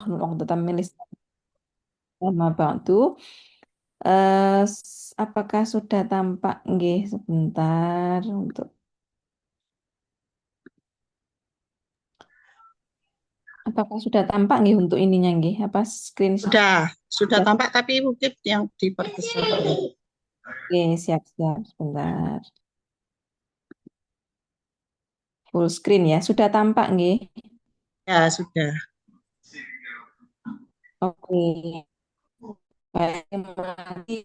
uqdatam min lisani amma ba'du. Apakah sudah tampak? Nggih, sebentar untuk apakah sudah tampak nggih untuk ininya nggih? Apa screen Sudah share? tampak tapi mungkin yang diperbesar. Oke, siap-siap sebentar. Full screen ya. Sudah tampak nggih? Ya, sudah. Oke. Baik, terima kasih.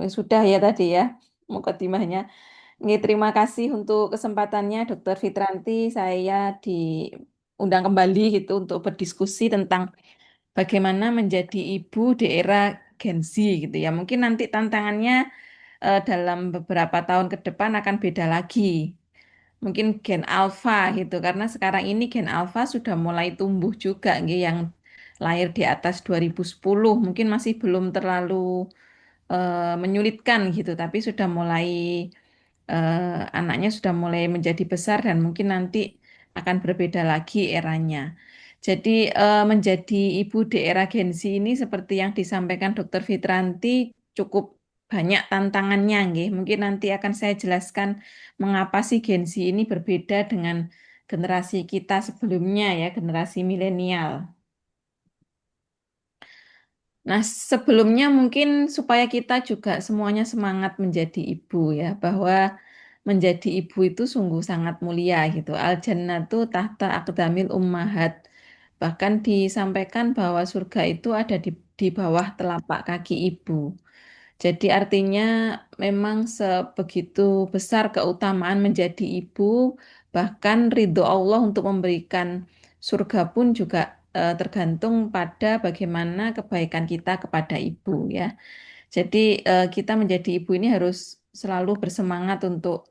Sudah ya tadi ya mukadimahnya. Nggih, terima kasih untuk kesempatannya Dr. Fitranti. Saya diundang kembali gitu untuk berdiskusi tentang bagaimana menjadi ibu di era Gen Z gitu ya. Mungkin nanti tantangannya dalam beberapa tahun ke depan akan beda lagi. Mungkin Gen Alpha gitu karena sekarang ini Gen Alpha sudah mulai tumbuh juga nggih, yang lahir di atas 2010 mungkin masih belum terlalu menyulitkan gitu, tapi sudah mulai anaknya sudah mulai menjadi besar dan mungkin nanti akan berbeda lagi eranya. Jadi menjadi ibu di era Gen Z ini seperti yang disampaikan Dr. Fitranti cukup banyak tantangannya, nggih. Mungkin nanti akan saya jelaskan mengapa sih Gen Z ini berbeda dengan generasi kita sebelumnya ya, generasi milenial. Nah, sebelumnya mungkin supaya kita juga semuanya semangat menjadi ibu ya, bahwa menjadi ibu itu sungguh sangat mulia gitu. Al jannatu tahta aqdamil ummahat. Bahkan disampaikan bahwa surga itu ada di bawah telapak kaki ibu. Jadi artinya memang sebegitu besar keutamaan menjadi ibu, bahkan ridho Allah untuk memberikan surga pun juga tergantung pada bagaimana kebaikan kita kepada ibu ya. Jadi kita menjadi ibu ini harus selalu bersemangat untuk,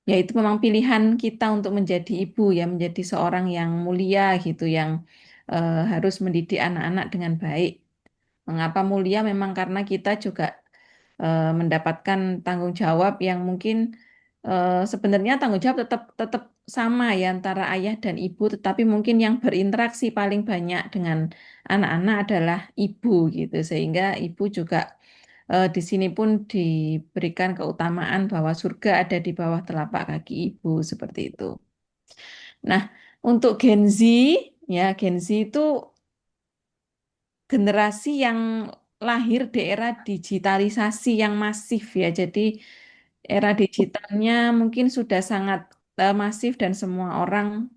ya itu memang pilihan kita untuk menjadi ibu ya, menjadi seorang yang mulia gitu, yang harus mendidik anak-anak dengan baik. Mengapa mulia? Memang karena kita juga mendapatkan tanggung jawab yang mungkin sebenarnya tanggung jawab tetap tetap sama ya antara ayah dan ibu, tetapi mungkin yang berinteraksi paling banyak dengan anak-anak adalah ibu gitu, sehingga ibu juga di sini pun diberikan keutamaan bahwa surga ada di bawah telapak kaki ibu seperti itu. Nah, untuk Gen Z ya, Gen Z itu generasi yang lahir di era digitalisasi yang masif ya. Jadi era digitalnya mungkin sudah sangat masif dan semua orang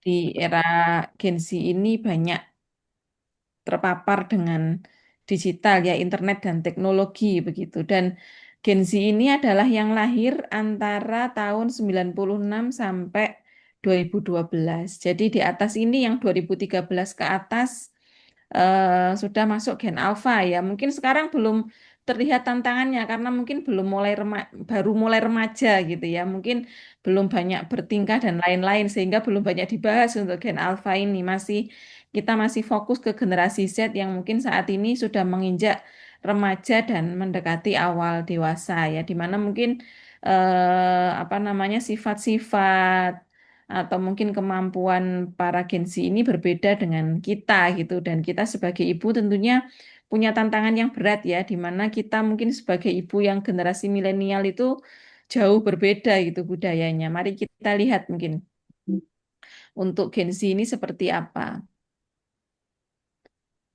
di era Gen Z ini banyak terpapar dengan digital ya, internet dan teknologi begitu. Dan Gen Z ini adalah yang lahir antara tahun 96 sampai 2012. Jadi di atas ini yang 2013 ke atas sudah masuk Gen Alpha ya. Mungkin sekarang belum terlihat tantangannya karena mungkin belum baru mulai remaja gitu ya. Mungkin belum banyak bertingkah dan lain-lain sehingga belum banyak dibahas untuk Gen Alpha ini. Kita masih fokus ke generasi Z yang mungkin saat ini sudah menginjak remaja dan mendekati awal dewasa ya, di mana mungkin apa namanya sifat-sifat atau mungkin kemampuan para Gen Z ini berbeda dengan kita gitu, dan kita sebagai ibu tentunya punya tantangan yang berat ya, di mana kita mungkin sebagai ibu yang generasi milenial itu jauh berbeda gitu budayanya. Mari kita lihat mungkin untuk Gen Z ini seperti apa.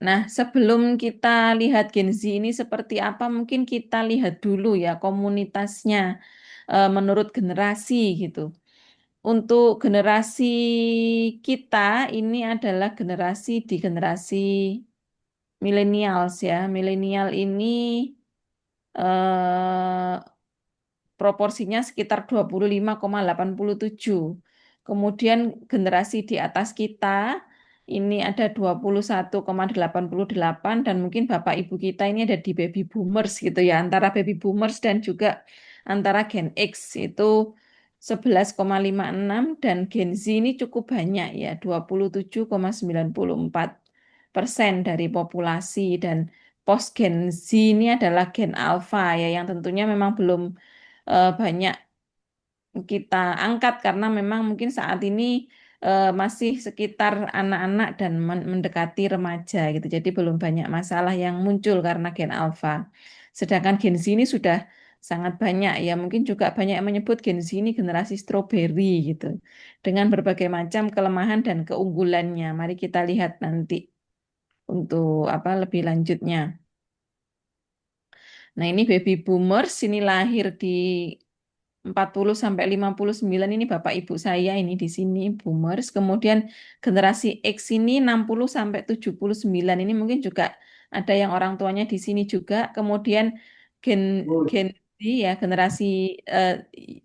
Nah, sebelum kita lihat Gen Z ini seperti apa, mungkin kita lihat dulu ya komunitasnya menurut generasi gitu. Untuk generasi kita ini adalah di generasi millennials ya. Milenial ini eh, proporsinya sekitar 25,87. Kemudian generasi di atas kita ini ada 21,88 dan mungkin Bapak Ibu kita ini ada di baby boomers gitu ya. Antara baby boomers dan juga antara Gen X itu 11,56 dan Gen Z ini cukup banyak ya, 27,94% dari populasi, dan post Gen Z ini adalah Gen Alpha ya, yang tentunya memang belum banyak kita angkat karena memang mungkin saat ini masih sekitar anak-anak dan mendekati remaja gitu. Jadi belum banyak masalah yang muncul karena gen alfa. Sedangkan gen Z ini sudah sangat banyak ya. Mungkin juga banyak yang menyebut gen Z ini generasi stroberi gitu. Dengan berbagai macam kelemahan dan keunggulannya. Mari kita lihat nanti untuk apa lebih lanjutnya. Nah, ini baby boomers ini lahir di 40 sampai 59 ini Bapak Ibu saya ini di sini boomers. Kemudian generasi X ini 60 sampai 79 ini mungkin juga ada yang orang tuanya di sini juga. Kemudian gen gen Z ya generasi eh,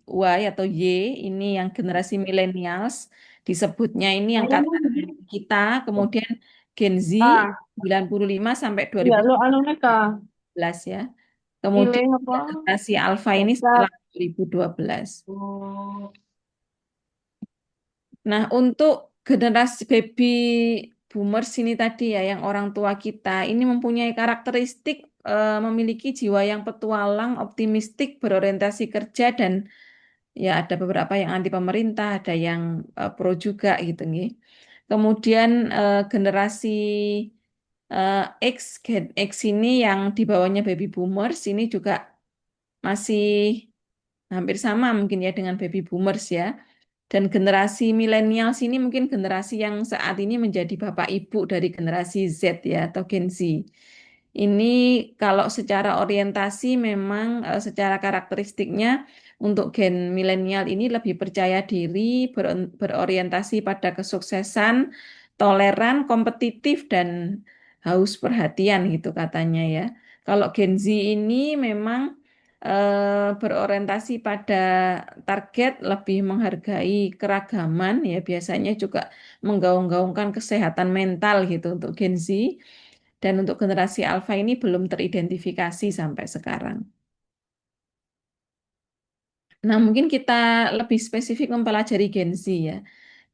Y atau Y ini yang generasi millennials disebutnya ini yang kata kita. Kemudian Gen Z Ah, 95 sampai iya lo anu neka 2011 ya. pilih Kemudian apa? generasi alfa ini Baca. setelah 2012. Oh, Nah, untuk generasi baby boomers ini tadi ya, yang orang tua kita, ini mempunyai karakteristik memiliki jiwa yang petualang, optimistik, berorientasi kerja, dan ya ada beberapa yang anti pemerintah, ada yang pro juga gitu nih. Kemudian generasi X, Gen X ini yang di bawahnya baby boomers ini juga masih hampir sama mungkin ya dengan baby boomers ya. Dan generasi milenial sini mungkin generasi yang saat ini menjadi bapak ibu dari generasi Z ya atau Gen Z. Ini kalau secara orientasi memang secara karakteristiknya untuk gen milenial ini lebih percaya diri, berorientasi pada kesuksesan, toleran, kompetitif dan haus perhatian gitu katanya ya. Kalau Gen Z ini memang berorientasi pada target, lebih menghargai keragaman ya biasanya juga menggaung-gaungkan kesehatan mental gitu untuk Gen Z dan untuk generasi Alpha ini belum teridentifikasi sampai sekarang. Nah, mungkin kita lebih spesifik mempelajari Gen Z ya.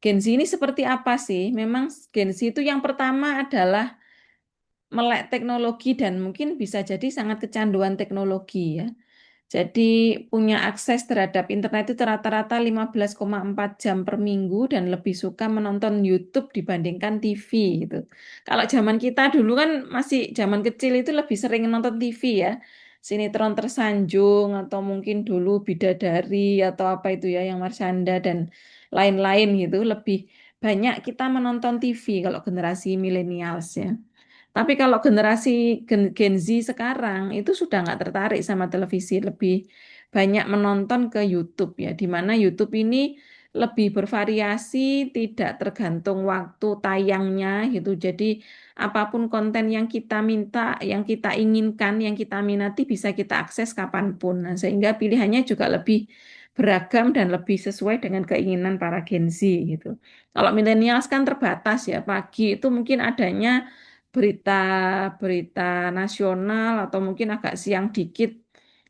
Gen Z ini seperti apa sih? Memang Gen Z itu yang pertama adalah melek teknologi dan mungkin bisa jadi sangat kecanduan teknologi ya. Jadi punya akses terhadap internet itu rata-rata 15,4 jam per minggu dan lebih suka menonton YouTube dibandingkan TV gitu. Kalau zaman kita dulu kan masih zaman kecil itu lebih sering nonton TV ya. Sinetron Tersanjung atau mungkin dulu Bidadari atau apa itu ya yang Marshanda dan lain-lain gitu. Lebih banyak kita menonton TV kalau generasi milenials ya. Tapi kalau generasi Gen Z sekarang itu sudah nggak tertarik sama televisi, lebih banyak menonton ke YouTube ya, di mana YouTube ini lebih bervariasi, tidak tergantung waktu tayangnya gitu. Jadi apapun konten yang kita minta, yang kita inginkan, yang kita minati bisa kita akses kapanpun. Nah, sehingga pilihannya juga lebih beragam dan lebih sesuai dengan keinginan para Gen Z gitu. Kalau milenials kan terbatas ya, pagi itu mungkin adanya berita-berita nasional atau mungkin agak siang dikit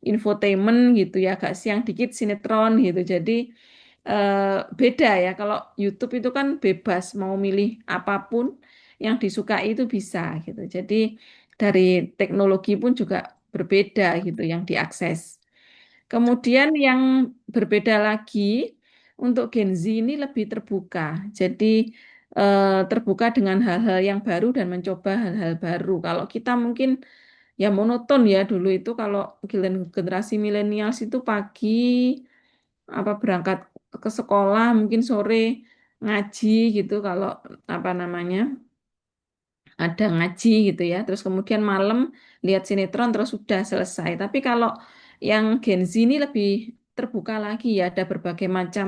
infotainment gitu ya, agak siang dikit sinetron gitu. Jadi eh, beda ya kalau YouTube itu kan bebas mau milih apapun yang disukai itu bisa gitu. Jadi dari teknologi pun juga berbeda gitu yang diakses. Kemudian yang berbeda lagi untuk Gen Z ini lebih terbuka. Jadi terbuka dengan hal-hal yang baru dan mencoba hal-hal baru. Kalau kita mungkin ya monoton ya dulu itu kalau generasi milenials itu pagi apa berangkat ke sekolah, mungkin sore ngaji gitu kalau apa namanya ada ngaji gitu ya. Terus kemudian malam lihat sinetron terus sudah selesai. Tapi kalau yang Gen Z ini lebih terbuka lagi ya, ada berbagai macam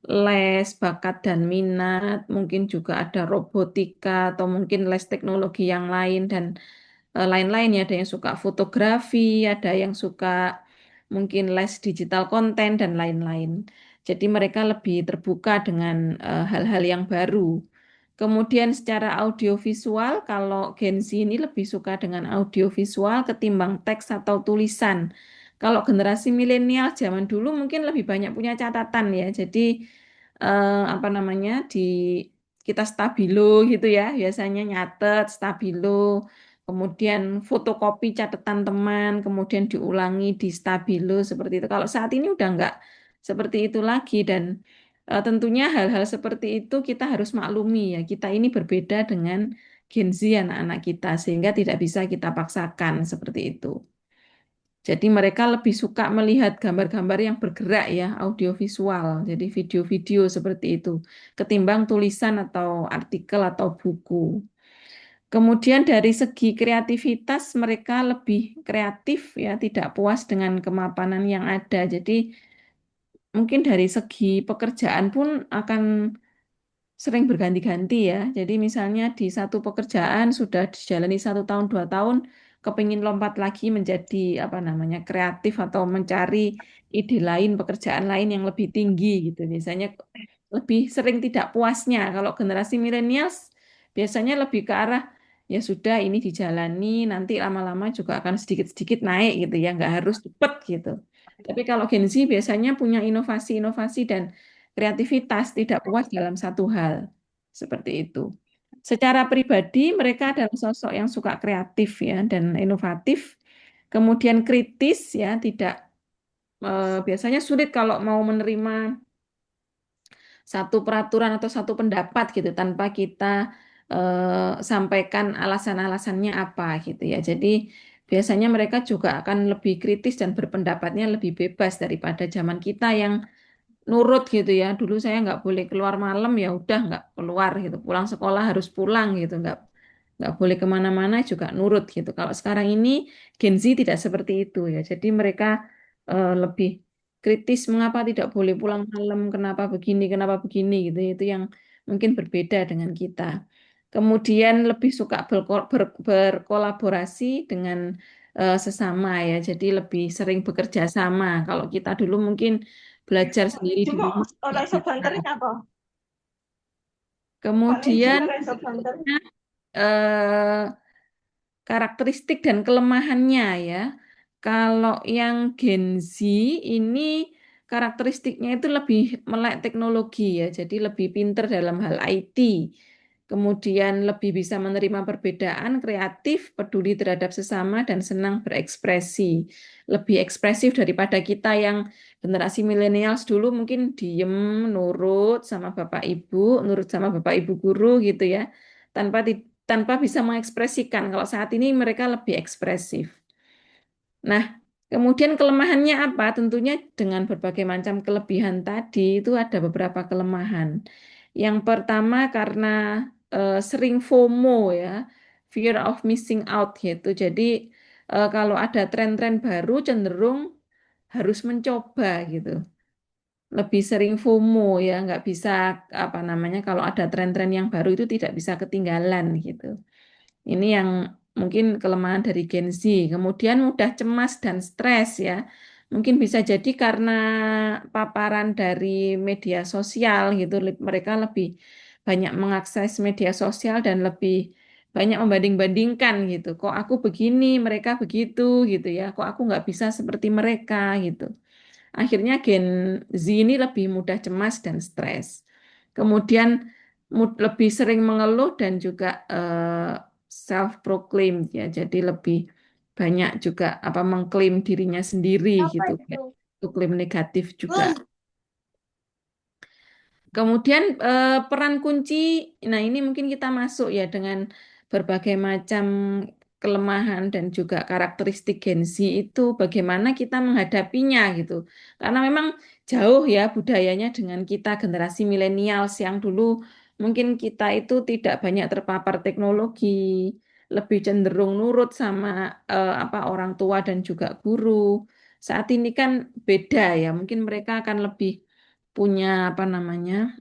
les bakat dan minat, mungkin juga ada robotika atau mungkin les teknologi yang lain dan lain-lain ya. Ada yang suka fotografi, ada yang suka mungkin les digital konten dan lain-lain. Jadi mereka lebih terbuka dengan hal-hal yang baru. Kemudian secara audiovisual, kalau Gen Z ini lebih suka dengan audiovisual ketimbang teks atau tulisan. Kalau generasi milenial zaman dulu mungkin lebih banyak punya catatan ya. Jadi apa namanya di kita stabilo gitu ya, biasanya nyatet stabilo, kemudian fotokopi catatan teman, kemudian diulangi di stabilo seperti itu. Kalau saat ini udah nggak seperti itu lagi dan Tentunya hal-hal seperti itu kita harus maklumi ya. Kita ini berbeda dengan Gen Z anak-anak kita sehingga tidak bisa kita paksakan seperti itu. Jadi mereka lebih suka melihat gambar-gambar yang bergerak ya, audiovisual. Jadi video-video seperti itu ketimbang tulisan atau artikel atau buku. Kemudian dari segi kreativitas mereka lebih kreatif ya, tidak puas dengan kemapanan yang ada. Jadi mungkin dari segi pekerjaan pun akan sering berganti-ganti ya. Jadi misalnya di satu pekerjaan sudah dijalani 1 tahun 2 tahun, kepingin lompat lagi menjadi apa namanya kreatif atau mencari ide lain, pekerjaan lain yang lebih tinggi gitu. Biasanya lebih sering tidak puasnya. Kalau generasi milenials biasanya lebih ke arah ya sudah ini dijalani, nanti lama-lama juga akan sedikit-sedikit naik gitu ya, nggak harus cepet gitu. Tapi kalau Gen Z biasanya punya inovasi-inovasi dan kreativitas, tidak puas dalam satu hal. Seperti itu. Secara pribadi, mereka adalah sosok yang suka kreatif ya dan inovatif. Kemudian kritis ya, tidak biasanya sulit kalau mau menerima satu peraturan atau satu pendapat gitu tanpa kita sampaikan alasan-alasannya apa gitu ya. Jadi biasanya mereka juga akan lebih kritis dan berpendapatnya lebih bebas daripada zaman kita yang nurut gitu ya. Dulu saya nggak boleh keluar malam ya udah nggak keluar gitu. Pulang sekolah harus pulang gitu. Nggak boleh kemana-mana juga nurut gitu. Kalau sekarang ini Gen Z tidak seperti itu ya. Jadi mereka lebih kritis mengapa tidak boleh pulang malam, kenapa begini gitu. Itu yang mungkin berbeda dengan kita. Kemudian lebih suka berkolaborasi dengan sesama ya. Jadi lebih sering bekerja sama. Kalau kita dulu mungkin belajar sendiri di Cuma rumah ora nggak iso bisa. banterin apa? Paling Kemudian cuma ora iso banterin. eh, karakteristik dan kelemahannya ya. Kalau yang Gen Z ini karakteristiknya itu lebih melek teknologi ya, jadi lebih pinter dalam hal IT. Kemudian lebih bisa menerima perbedaan, kreatif, peduli terhadap sesama, dan senang berekspresi. Lebih ekspresif daripada kita yang generasi milenials dulu mungkin diem, nurut sama bapak ibu, nurut sama bapak ibu guru gitu ya, tanpa bisa mengekspresikan. Kalau saat ini mereka lebih ekspresif. Nah, kemudian kelemahannya apa? Tentunya dengan berbagai macam kelebihan tadi itu ada beberapa kelemahan. Yang pertama karena sering FOMO ya, fear of missing out gitu. Jadi kalau ada tren-tren baru cenderung harus mencoba gitu. Lebih sering FOMO ya, nggak bisa apa namanya kalau ada tren-tren yang baru itu tidak bisa ketinggalan gitu. Ini yang mungkin kelemahan dari Gen Z. Kemudian mudah cemas dan stres ya. Mungkin bisa jadi karena paparan dari media sosial gitu. Mereka lebih banyak mengakses media sosial dan lebih banyak membanding-bandingkan gitu. Kok aku begini, mereka begitu gitu ya. Kok aku nggak bisa seperti mereka gitu. Akhirnya Gen Z ini lebih mudah cemas dan stres. Kemudian lebih sering mengeluh dan juga self proclaim ya. Jadi lebih banyak juga apa mengklaim dirinya sendiri Apa gitu. itu? Itu klaim negatif juga. Kemudian peran kunci, nah ini mungkin kita masuk ya dengan berbagai macam kelemahan dan juga karakteristik Gen Z itu bagaimana kita menghadapinya gitu. Karena memang jauh ya budayanya dengan kita generasi milenials yang dulu mungkin kita itu tidak banyak terpapar teknologi, lebih cenderung nurut sama apa orang tua dan juga guru. Saat ini kan beda ya, mungkin mereka akan lebih punya apa namanya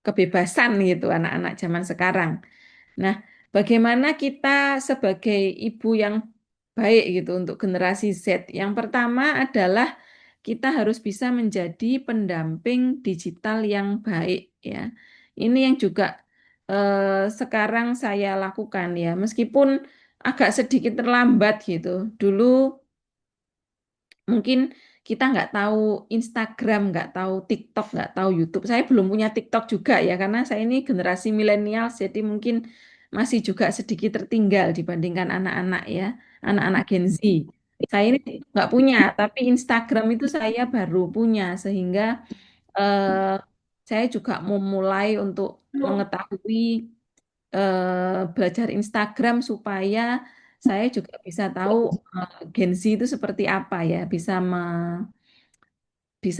kebebasan gitu anak-anak zaman sekarang. Nah, bagaimana kita sebagai ibu yang baik gitu untuk generasi Z? Yang pertama adalah kita harus bisa menjadi pendamping digital yang baik ya. Ini yang juga sekarang saya lakukan ya, meskipun agak sedikit terlambat gitu. Dulu mungkin kita nggak tahu Instagram, nggak tahu TikTok, nggak tahu YouTube. Saya belum punya TikTok juga ya, karena saya ini generasi milenial, jadi mungkin masih juga sedikit tertinggal dibandingkan anak-anak ya, anak-anak Gen Z. Saya ini nggak punya, tapi Instagram itu saya baru punya, sehingga saya juga mau mulai untuk mengetahui belajar Instagram supaya saya juga bisa tahu Gen Z itu seperti apa ya, bisa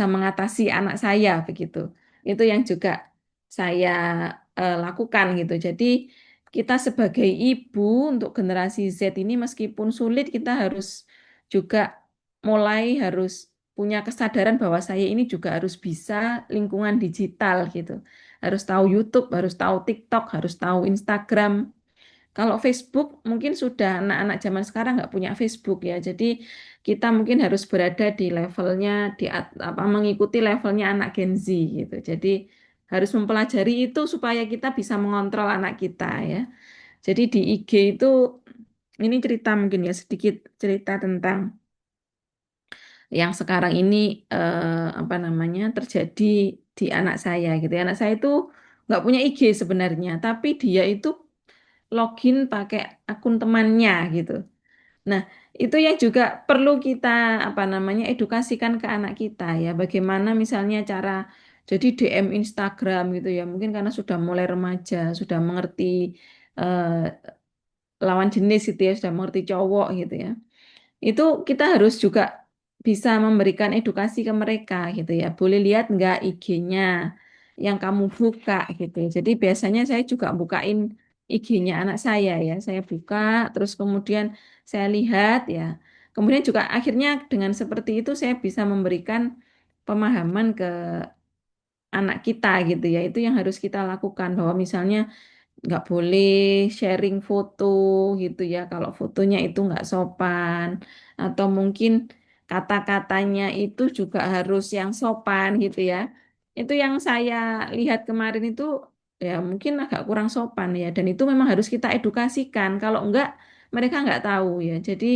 mengatasi anak saya begitu. Itu yang juga saya lakukan gitu. Jadi kita sebagai ibu untuk generasi Z ini meskipun sulit kita harus juga harus punya kesadaran bahwa saya ini juga harus bisa lingkungan digital gitu. Harus tahu YouTube, harus tahu TikTok, harus tahu Instagram. Kalau Facebook mungkin sudah anak-anak zaman sekarang nggak punya Facebook ya. Jadi kita mungkin harus berada di levelnya mengikuti levelnya anak Gen Z gitu. Jadi harus mempelajari itu supaya kita bisa mengontrol anak kita ya. Jadi di IG itu ini cerita mungkin ya sedikit cerita tentang yang sekarang ini terjadi di anak saya gitu. Ya. Anak saya itu nggak punya IG sebenarnya, tapi dia itu login pakai akun temannya gitu. Nah, itu yang juga perlu kita edukasikan ke anak kita ya. Bagaimana misalnya cara jadi DM Instagram gitu ya. Mungkin karena sudah mulai remaja, sudah mengerti eh, lawan jenis gitu ya, sudah mengerti cowok gitu ya. Itu kita harus juga bisa memberikan edukasi ke mereka gitu ya. Boleh lihat nggak IG-nya yang kamu buka gitu. Jadi biasanya saya juga bukain IG-nya anak saya ya. Saya buka terus kemudian saya lihat ya. Kemudian juga akhirnya dengan seperti itu saya bisa memberikan pemahaman ke anak kita gitu ya. Itu yang harus kita lakukan bahwa misalnya nggak boleh sharing foto gitu ya kalau fotonya itu nggak sopan atau mungkin kata-katanya itu juga harus yang sopan gitu ya itu yang saya lihat kemarin itu ya mungkin agak kurang sopan ya dan itu memang harus kita edukasikan kalau enggak mereka nggak tahu ya jadi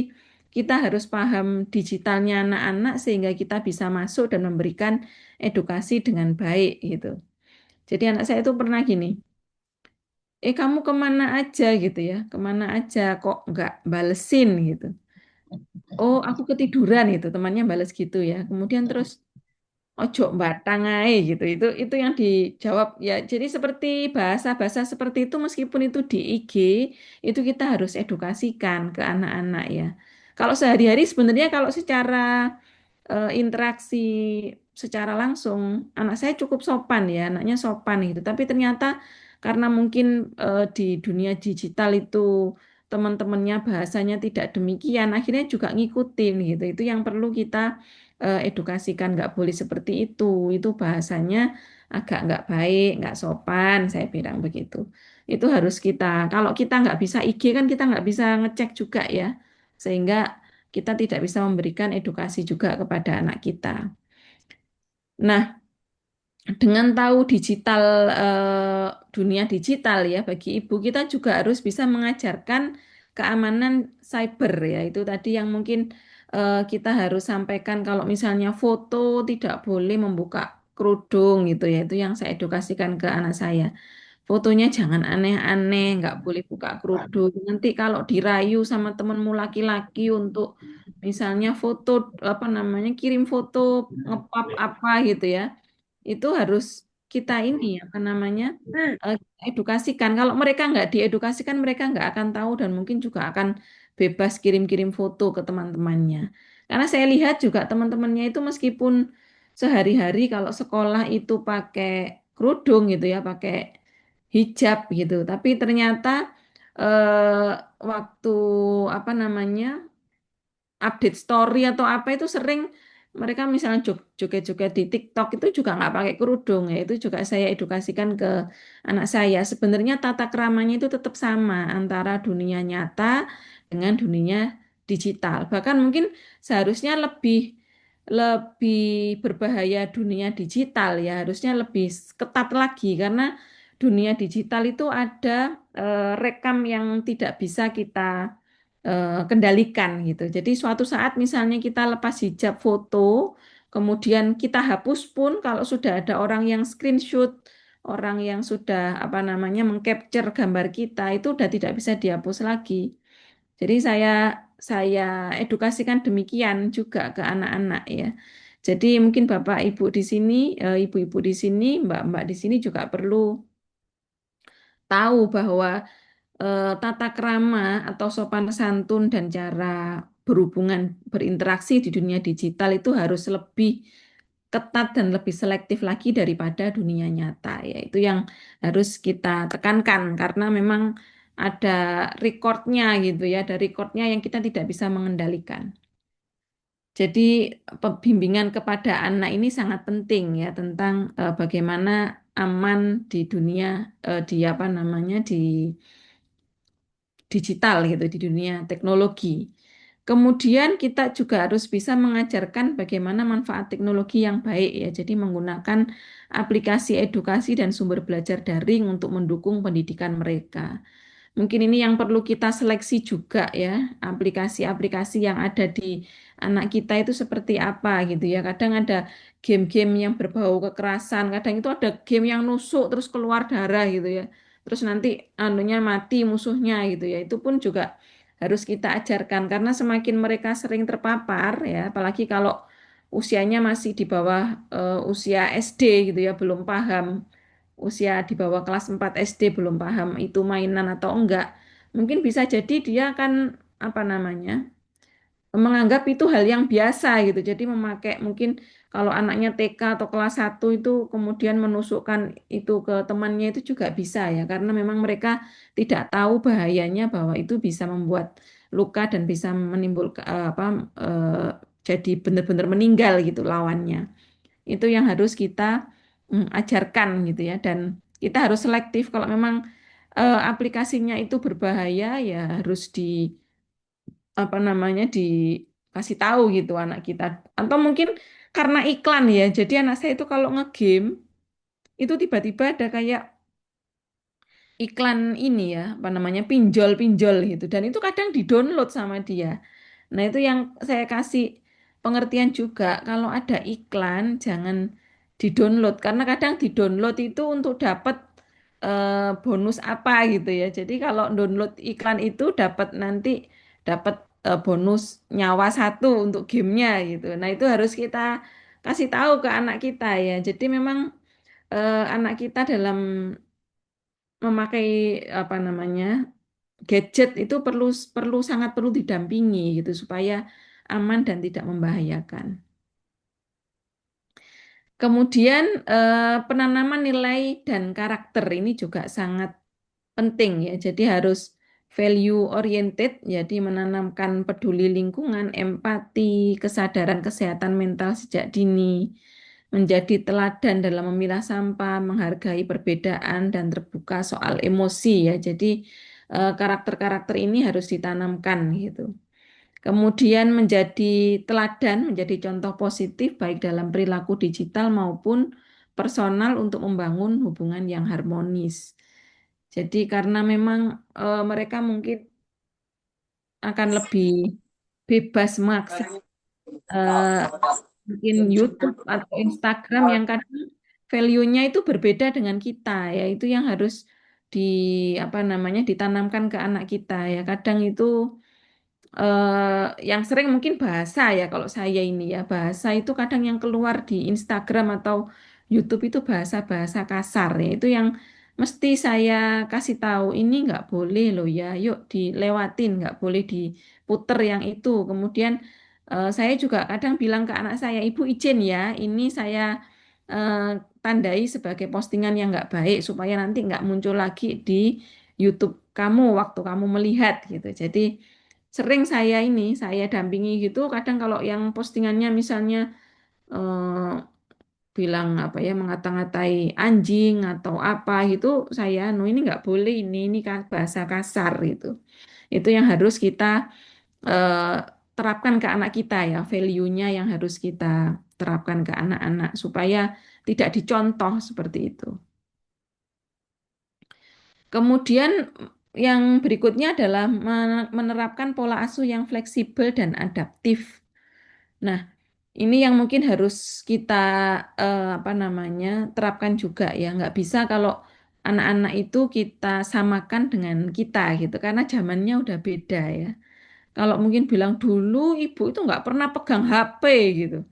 kita harus paham digitalnya anak-anak sehingga kita bisa masuk dan memberikan edukasi dengan baik gitu jadi anak saya itu pernah gini kamu kemana aja gitu ya, kemana aja kok nggak balesin gitu. Oh aku ketiduran gitu, temannya bales gitu ya. Kemudian terus ojo batang ae gitu. Itu yang dijawab ya. Jadi seperti bahasa-bahasa seperti itu meskipun itu di IG, itu kita harus edukasikan ke anak-anak ya. Kalau sehari-hari sebenarnya kalau secara interaksi secara langsung anak saya cukup sopan ya anaknya sopan gitu tapi ternyata karena mungkin di dunia digital itu teman-temannya bahasanya tidak demikian akhirnya juga ngikutin gitu itu yang perlu kita edukasikan nggak boleh seperti itu bahasanya agak nggak baik nggak sopan saya bilang begitu itu harus kita kalau kita nggak bisa IG kan kita nggak bisa ngecek juga ya sehingga kita tidak bisa memberikan edukasi juga kepada anak kita. Nah, dengan tahu digital, dunia digital ya, bagi ibu kita juga harus bisa mengajarkan keamanan cyber ya. Itu tadi yang mungkin kita harus sampaikan kalau misalnya foto tidak boleh membuka kerudung gitu ya. Itu yang saya edukasikan ke anak saya. Fotonya jangan aneh-aneh, nggak boleh buka kerudung. Nanti kalau dirayu sama temenmu laki-laki untuk misalnya foto kirim foto ngepap apa gitu ya, itu harus kita ini eh, edukasikan. Kalau mereka nggak diedukasikan, mereka nggak akan tahu dan mungkin juga akan bebas kirim-kirim foto ke teman-temannya. Karena saya lihat juga teman-temannya itu meskipun sehari-hari kalau sekolah itu pakai kerudung gitu ya, pakai hijab gitu. Tapi ternyata waktu apa namanya update story atau apa itu sering mereka misalnya joget-joget di TikTok itu juga nggak pakai kerudung ya. Itu juga saya edukasikan ke anak saya. Sebenarnya tata keramanya itu tetap sama antara dunia nyata dengan dunia digital. Bahkan mungkin seharusnya lebih lebih berbahaya dunia digital ya, harusnya lebih ketat lagi karena dunia digital itu ada rekam yang tidak bisa kita kendalikan gitu. Jadi suatu saat misalnya kita lepas hijab foto, kemudian kita hapus pun kalau sudah ada orang yang screenshot, orang yang sudah mengcapture gambar kita itu udah tidak bisa dihapus lagi. Jadi saya edukasikan demikian juga ke anak-anak ya. Jadi mungkin Bapak Ibu di sini, ibu-ibu di sini, mbak-mbak di sini juga perlu tahu bahwa tata krama atau sopan santun dan cara berhubungan berinteraksi di dunia digital itu harus lebih ketat dan lebih selektif lagi daripada dunia nyata ya. Itu yang harus kita tekankan karena memang ada recordnya gitu ya, ada recordnya yang kita tidak bisa mengendalikan. Jadi pembimbingan kepada anak ini sangat penting ya tentang bagaimana aman di dunia di apa namanya di digital gitu di dunia teknologi. Kemudian kita juga harus bisa mengajarkan bagaimana manfaat teknologi yang baik ya. Jadi menggunakan aplikasi edukasi dan sumber belajar daring untuk mendukung pendidikan mereka. Mungkin ini yang perlu kita seleksi juga ya, aplikasi-aplikasi yang ada di anak kita itu seperti apa gitu ya. Kadang ada game-game yang berbau kekerasan, kadang itu ada game yang nusuk terus keluar darah gitu ya. Terus nanti anunya mati musuhnya gitu ya. Itu pun juga harus kita ajarkan karena semakin mereka sering terpapar ya, apalagi kalau usianya masih di bawah usia SD gitu ya, belum paham usia di bawah kelas 4 SD belum paham itu mainan atau enggak, mungkin bisa jadi dia akan apa namanya menganggap itu hal yang biasa gitu. Jadi memakai mungkin kalau anaknya TK atau kelas 1 itu kemudian menusukkan itu ke temannya itu juga bisa ya karena memang mereka tidak tahu bahayanya bahwa itu bisa membuat luka dan bisa menimbulkan eh, jadi benar-benar meninggal gitu lawannya. Itu yang harus kita ajarkan gitu ya dan kita harus selektif kalau memang aplikasinya itu berbahaya ya harus di apa namanya dikasih tahu gitu anak kita atau mungkin karena iklan ya jadi anak saya itu kalau ngegame itu tiba-tiba ada kayak iklan ini ya apa namanya pinjol-pinjol gitu dan itu kadang didownload sama dia. Nah, itu yang saya kasih pengertian juga kalau ada iklan jangan di-download karena kadang di-download itu untuk dapat bonus apa gitu ya. Jadi kalau download iklan itu dapat nanti dapat bonus nyawa satu untuk gamenya gitu. Nah, itu harus kita kasih tahu ke anak kita ya. Jadi memang anak kita dalam memakai apa namanya gadget itu perlu perlu sangat perlu didampingi gitu supaya aman dan tidak membahayakan. Kemudian penanaman nilai dan karakter ini juga sangat penting ya. Jadi harus value oriented, jadi menanamkan peduli lingkungan, empati, kesadaran kesehatan mental sejak dini, menjadi teladan dalam memilah sampah, menghargai perbedaan dan terbuka soal emosi ya. Jadi karakter-karakter ini harus ditanamkan gitu. Kemudian menjadi teladan, menjadi contoh positif baik dalam perilaku digital maupun personal untuk membangun hubungan yang harmonis. Jadi karena memang mereka mungkin akan lebih bebas mengakses eh, mungkin YouTube atau Instagram yang kadang value-nya itu berbeda dengan kita ya. Itu yang harus di apa namanya ditanamkan ke anak kita ya. Kadang itu yang sering mungkin bahasa ya kalau saya ini ya bahasa itu kadang yang keluar di Instagram atau YouTube itu bahasa-bahasa kasar ya itu yang mesti saya kasih tahu ini nggak boleh loh ya yuk dilewatin nggak boleh diputer yang itu kemudian saya juga kadang bilang ke anak saya ibu izin ya ini saya eh, tandai sebagai postingan yang nggak baik supaya nanti nggak muncul lagi di YouTube kamu waktu kamu melihat gitu jadi sering saya dampingi gitu kadang kalau yang postingannya misalnya eh, bilang apa ya mengata-ngatai anjing atau apa gitu saya no ini nggak boleh ini bahasa kasar gitu itu yang harus kita eh, terapkan ke anak kita ya value-nya yang harus kita terapkan ke anak-anak supaya tidak dicontoh seperti itu. Kemudian yang berikutnya adalah menerapkan pola asuh yang fleksibel dan adaptif. Nah, ini yang mungkin harus kita apa namanya terapkan juga ya. Nggak bisa kalau anak-anak itu kita samakan dengan kita gitu, karena zamannya udah beda ya. Kalau mungkin bilang dulu ibu itu nggak pernah pegang HP gitu.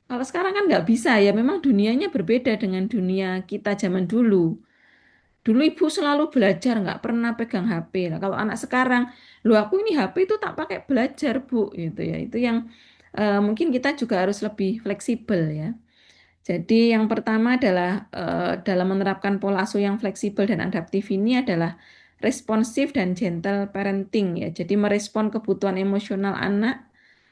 Kalau sekarang kan nggak bisa ya, memang dunianya berbeda dengan dunia kita zaman dulu. Dulu ibu selalu belajar, nggak pernah pegang HP. Nah, kalau anak sekarang, lu aku ini HP itu tak pakai belajar, Bu, gitu ya. Itu yang mungkin kita juga harus lebih fleksibel ya. Jadi yang pertama adalah dalam menerapkan pola asuh yang fleksibel dan adaptif ini adalah responsif dan gentle parenting ya. Jadi merespon kebutuhan emosional anak,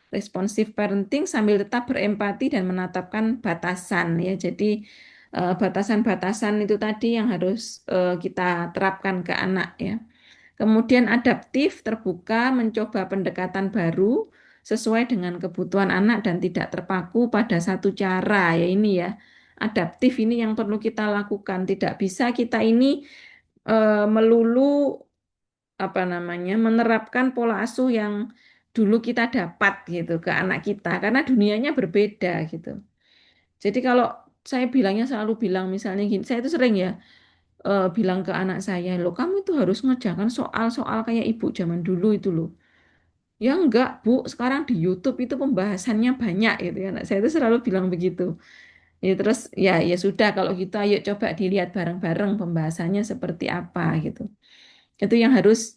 responsif parenting sambil tetap berempati dan menetapkan batasan ya. Jadi batasan-batasan itu tadi yang harus kita terapkan ke anak ya. Kemudian adaptif, terbuka, mencoba pendekatan baru sesuai dengan kebutuhan anak dan tidak terpaku pada satu cara ya ini ya. Adaptif ini yang perlu kita lakukan. Tidak bisa kita ini melulu apa namanya menerapkan pola asuh yang dulu kita dapat gitu ke anak kita karena dunianya berbeda gitu. Jadi kalau saya bilangnya selalu bilang misalnya gini, saya itu sering ya bilang ke anak saya, loh kamu itu harus ngerjakan soal-soal kayak ibu zaman dulu itu loh. Ya enggak, Bu, sekarang di YouTube itu pembahasannya banyak gitu ya. Anak saya itu selalu bilang begitu. Ya terus ya sudah kalau gitu ayo coba dilihat bareng-bareng pembahasannya seperti apa gitu. Itu yang harus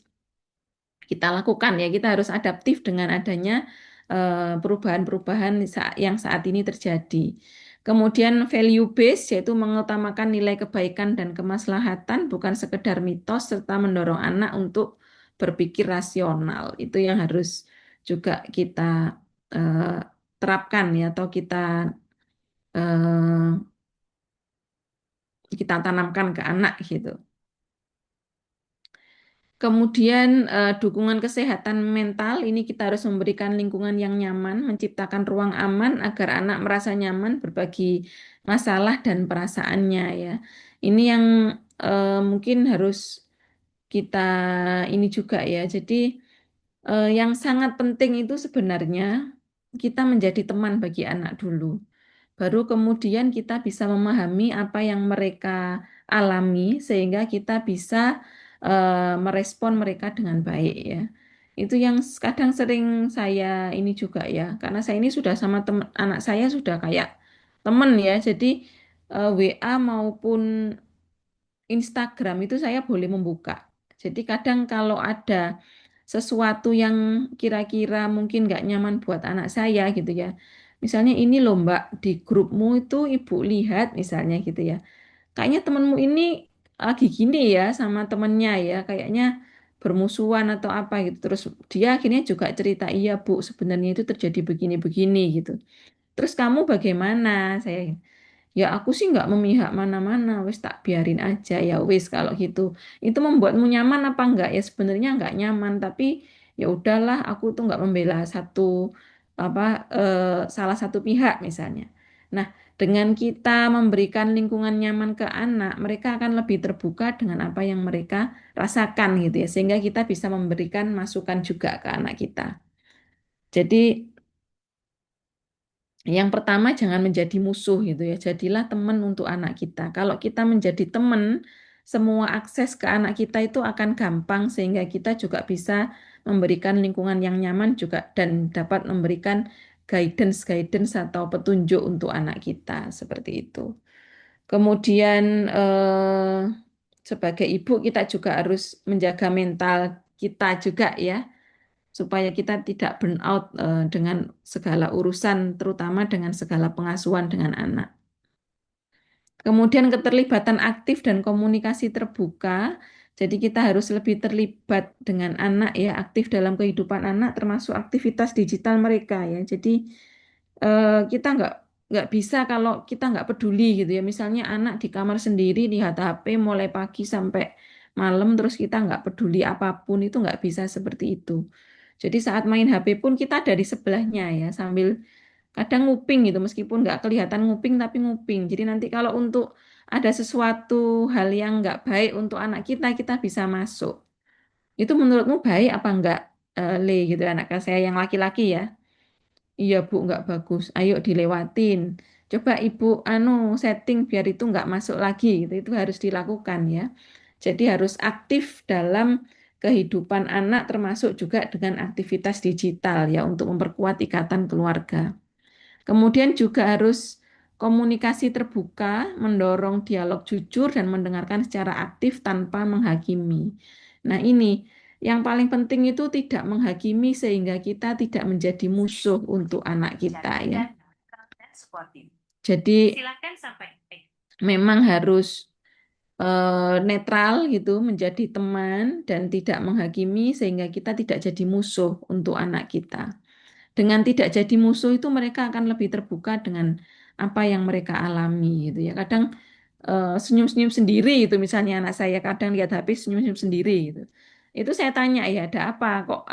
kita lakukan ya. Kita harus adaptif dengan adanya perubahan-perubahan yang saat ini terjadi. Kemudian value based yaitu mengutamakan nilai kebaikan dan kemaslahatan bukan sekedar mitos serta mendorong anak untuk berpikir rasional. Itu yang harus juga kita eh, terapkan ya atau kita tanamkan ke anak gitu. Kemudian dukungan kesehatan mental ini kita harus memberikan lingkungan yang nyaman, menciptakan ruang aman agar anak merasa nyaman berbagi masalah dan perasaannya ya. Ini yang mungkin harus kita ini juga ya. Jadi yang sangat penting itu sebenarnya kita menjadi teman bagi anak dulu. Baru kemudian kita bisa memahami apa yang mereka alami sehingga kita bisa merespon mereka dengan baik ya. Itu yang kadang sering saya ini juga ya, karena saya ini sudah sama teman anak saya sudah kayak temen ya. Jadi WA maupun Instagram itu saya boleh membuka. Jadi kadang kalau ada sesuatu yang kira-kira mungkin nggak nyaman buat anak saya gitu ya. Misalnya ini loh Mbak, di grupmu itu ibu lihat misalnya gitu ya. Kayaknya temenmu ini lagi gini ya sama temennya ya. Kayaknya bermusuhan atau apa gitu. Terus dia akhirnya juga cerita, iya Bu sebenarnya itu terjadi begini-begini gitu. Terus kamu bagaimana? Saya ya aku sih nggak memihak mana-mana, wis tak biarin aja ya wis kalau gitu. Itu membuatmu nyaman apa enggak? Ya sebenarnya nggak nyaman, tapi ya udahlah aku tuh nggak membela satu apa salah satu pihak misalnya. Nah, dengan kita memberikan lingkungan nyaman ke anak, mereka akan lebih terbuka dengan apa yang mereka rasakan gitu ya, sehingga kita bisa memberikan masukan juga ke anak kita. Jadi yang pertama, jangan menjadi musuh gitu ya. Jadilah teman untuk anak kita. Kalau kita menjadi teman, semua akses ke anak kita itu akan gampang sehingga kita juga bisa memberikan lingkungan yang nyaman juga dan dapat memberikan guidance-guidance atau petunjuk untuk anak kita seperti itu. Kemudian sebagai ibu kita juga harus menjaga mental kita juga ya supaya kita tidak burn out dengan segala urusan, terutama dengan segala pengasuhan dengan anak. Kemudian keterlibatan aktif dan komunikasi terbuka. Jadi kita harus lebih terlibat dengan anak ya, aktif dalam kehidupan anak, termasuk aktivitas digital mereka ya. Jadi kita nggak bisa kalau kita nggak peduli gitu ya. Misalnya anak di kamar sendiri lihat HP mulai pagi sampai malam, terus kita nggak peduli apapun itu nggak bisa seperti itu. Jadi saat main HP pun kita dari sebelahnya ya sambil kadang nguping gitu meskipun nggak kelihatan nguping tapi nguping. Jadi nanti kalau untuk ada sesuatu hal yang nggak baik untuk anak kita kita bisa masuk. Itu menurutmu baik apa enggak Le gitu anak saya yang laki-laki ya? Iya Bu nggak bagus. Ayo dilewatin. Coba Ibu anu setting biar itu nggak masuk lagi gitu. Itu harus dilakukan ya. Jadi harus aktif dalam kehidupan anak termasuk juga dengan aktivitas digital ya untuk memperkuat ikatan keluarga. Kemudian juga harus komunikasi terbuka, mendorong dialog jujur dan mendengarkan secara aktif tanpa menghakimi. Nah, ini yang paling penting itu tidak menghakimi sehingga kita tidak menjadi musuh untuk anak kita ya. Jadi memang harus netral gitu, menjadi teman dan tidak menghakimi sehingga kita tidak jadi musuh untuk anak kita. Dengan tidak jadi musuh itu mereka akan lebih terbuka dengan apa yang mereka alami gitu ya. Kadang senyum-senyum sendiri itu misalnya anak saya kadang lihat HP senyum-senyum sendiri gitu. Itu saya tanya ya ada apa kok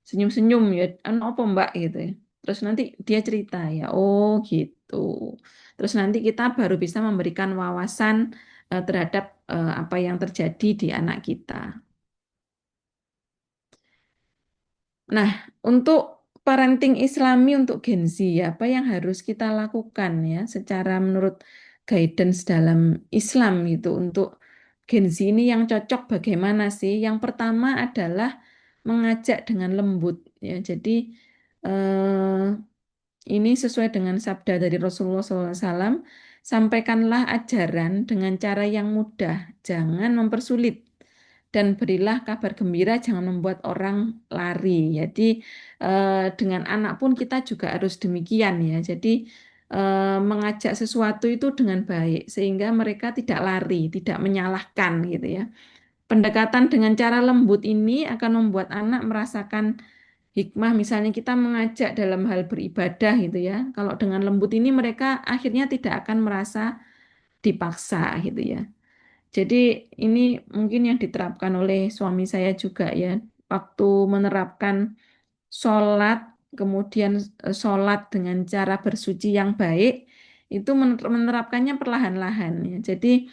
senyum-senyum ya apa Mbak gitu ya. Terus nanti dia cerita ya oh gitu. Terus nanti kita baru bisa memberikan wawasan terhadap apa yang terjadi di anak kita. Nah, untuk parenting Islami untuk Gen Z, ya, apa yang harus kita lakukan ya secara menurut guidance dalam Islam itu untuk Gen Z ini yang cocok bagaimana sih? Yang pertama adalah mengajak dengan lembut ya. Jadi ini sesuai dengan sabda dari Rasulullah SAW, sampaikanlah ajaran dengan cara yang mudah, jangan mempersulit dan berilah kabar gembira, jangan membuat orang lari. Jadi dengan anak pun kita juga harus demikian ya. Jadi mengajak sesuatu itu dengan baik sehingga mereka tidak lari, tidak menyalahkan gitu ya. Pendekatan dengan cara lembut ini akan membuat anak merasakan hikmah. Misalnya kita mengajak dalam hal beribadah gitu ya. Kalau dengan lembut ini mereka akhirnya tidak akan merasa dipaksa gitu ya. Jadi ini mungkin yang diterapkan oleh suami saya juga ya, waktu menerapkan sholat, kemudian sholat dengan cara bersuci yang baik, itu menerapkannya perlahan-lahan ya. Jadi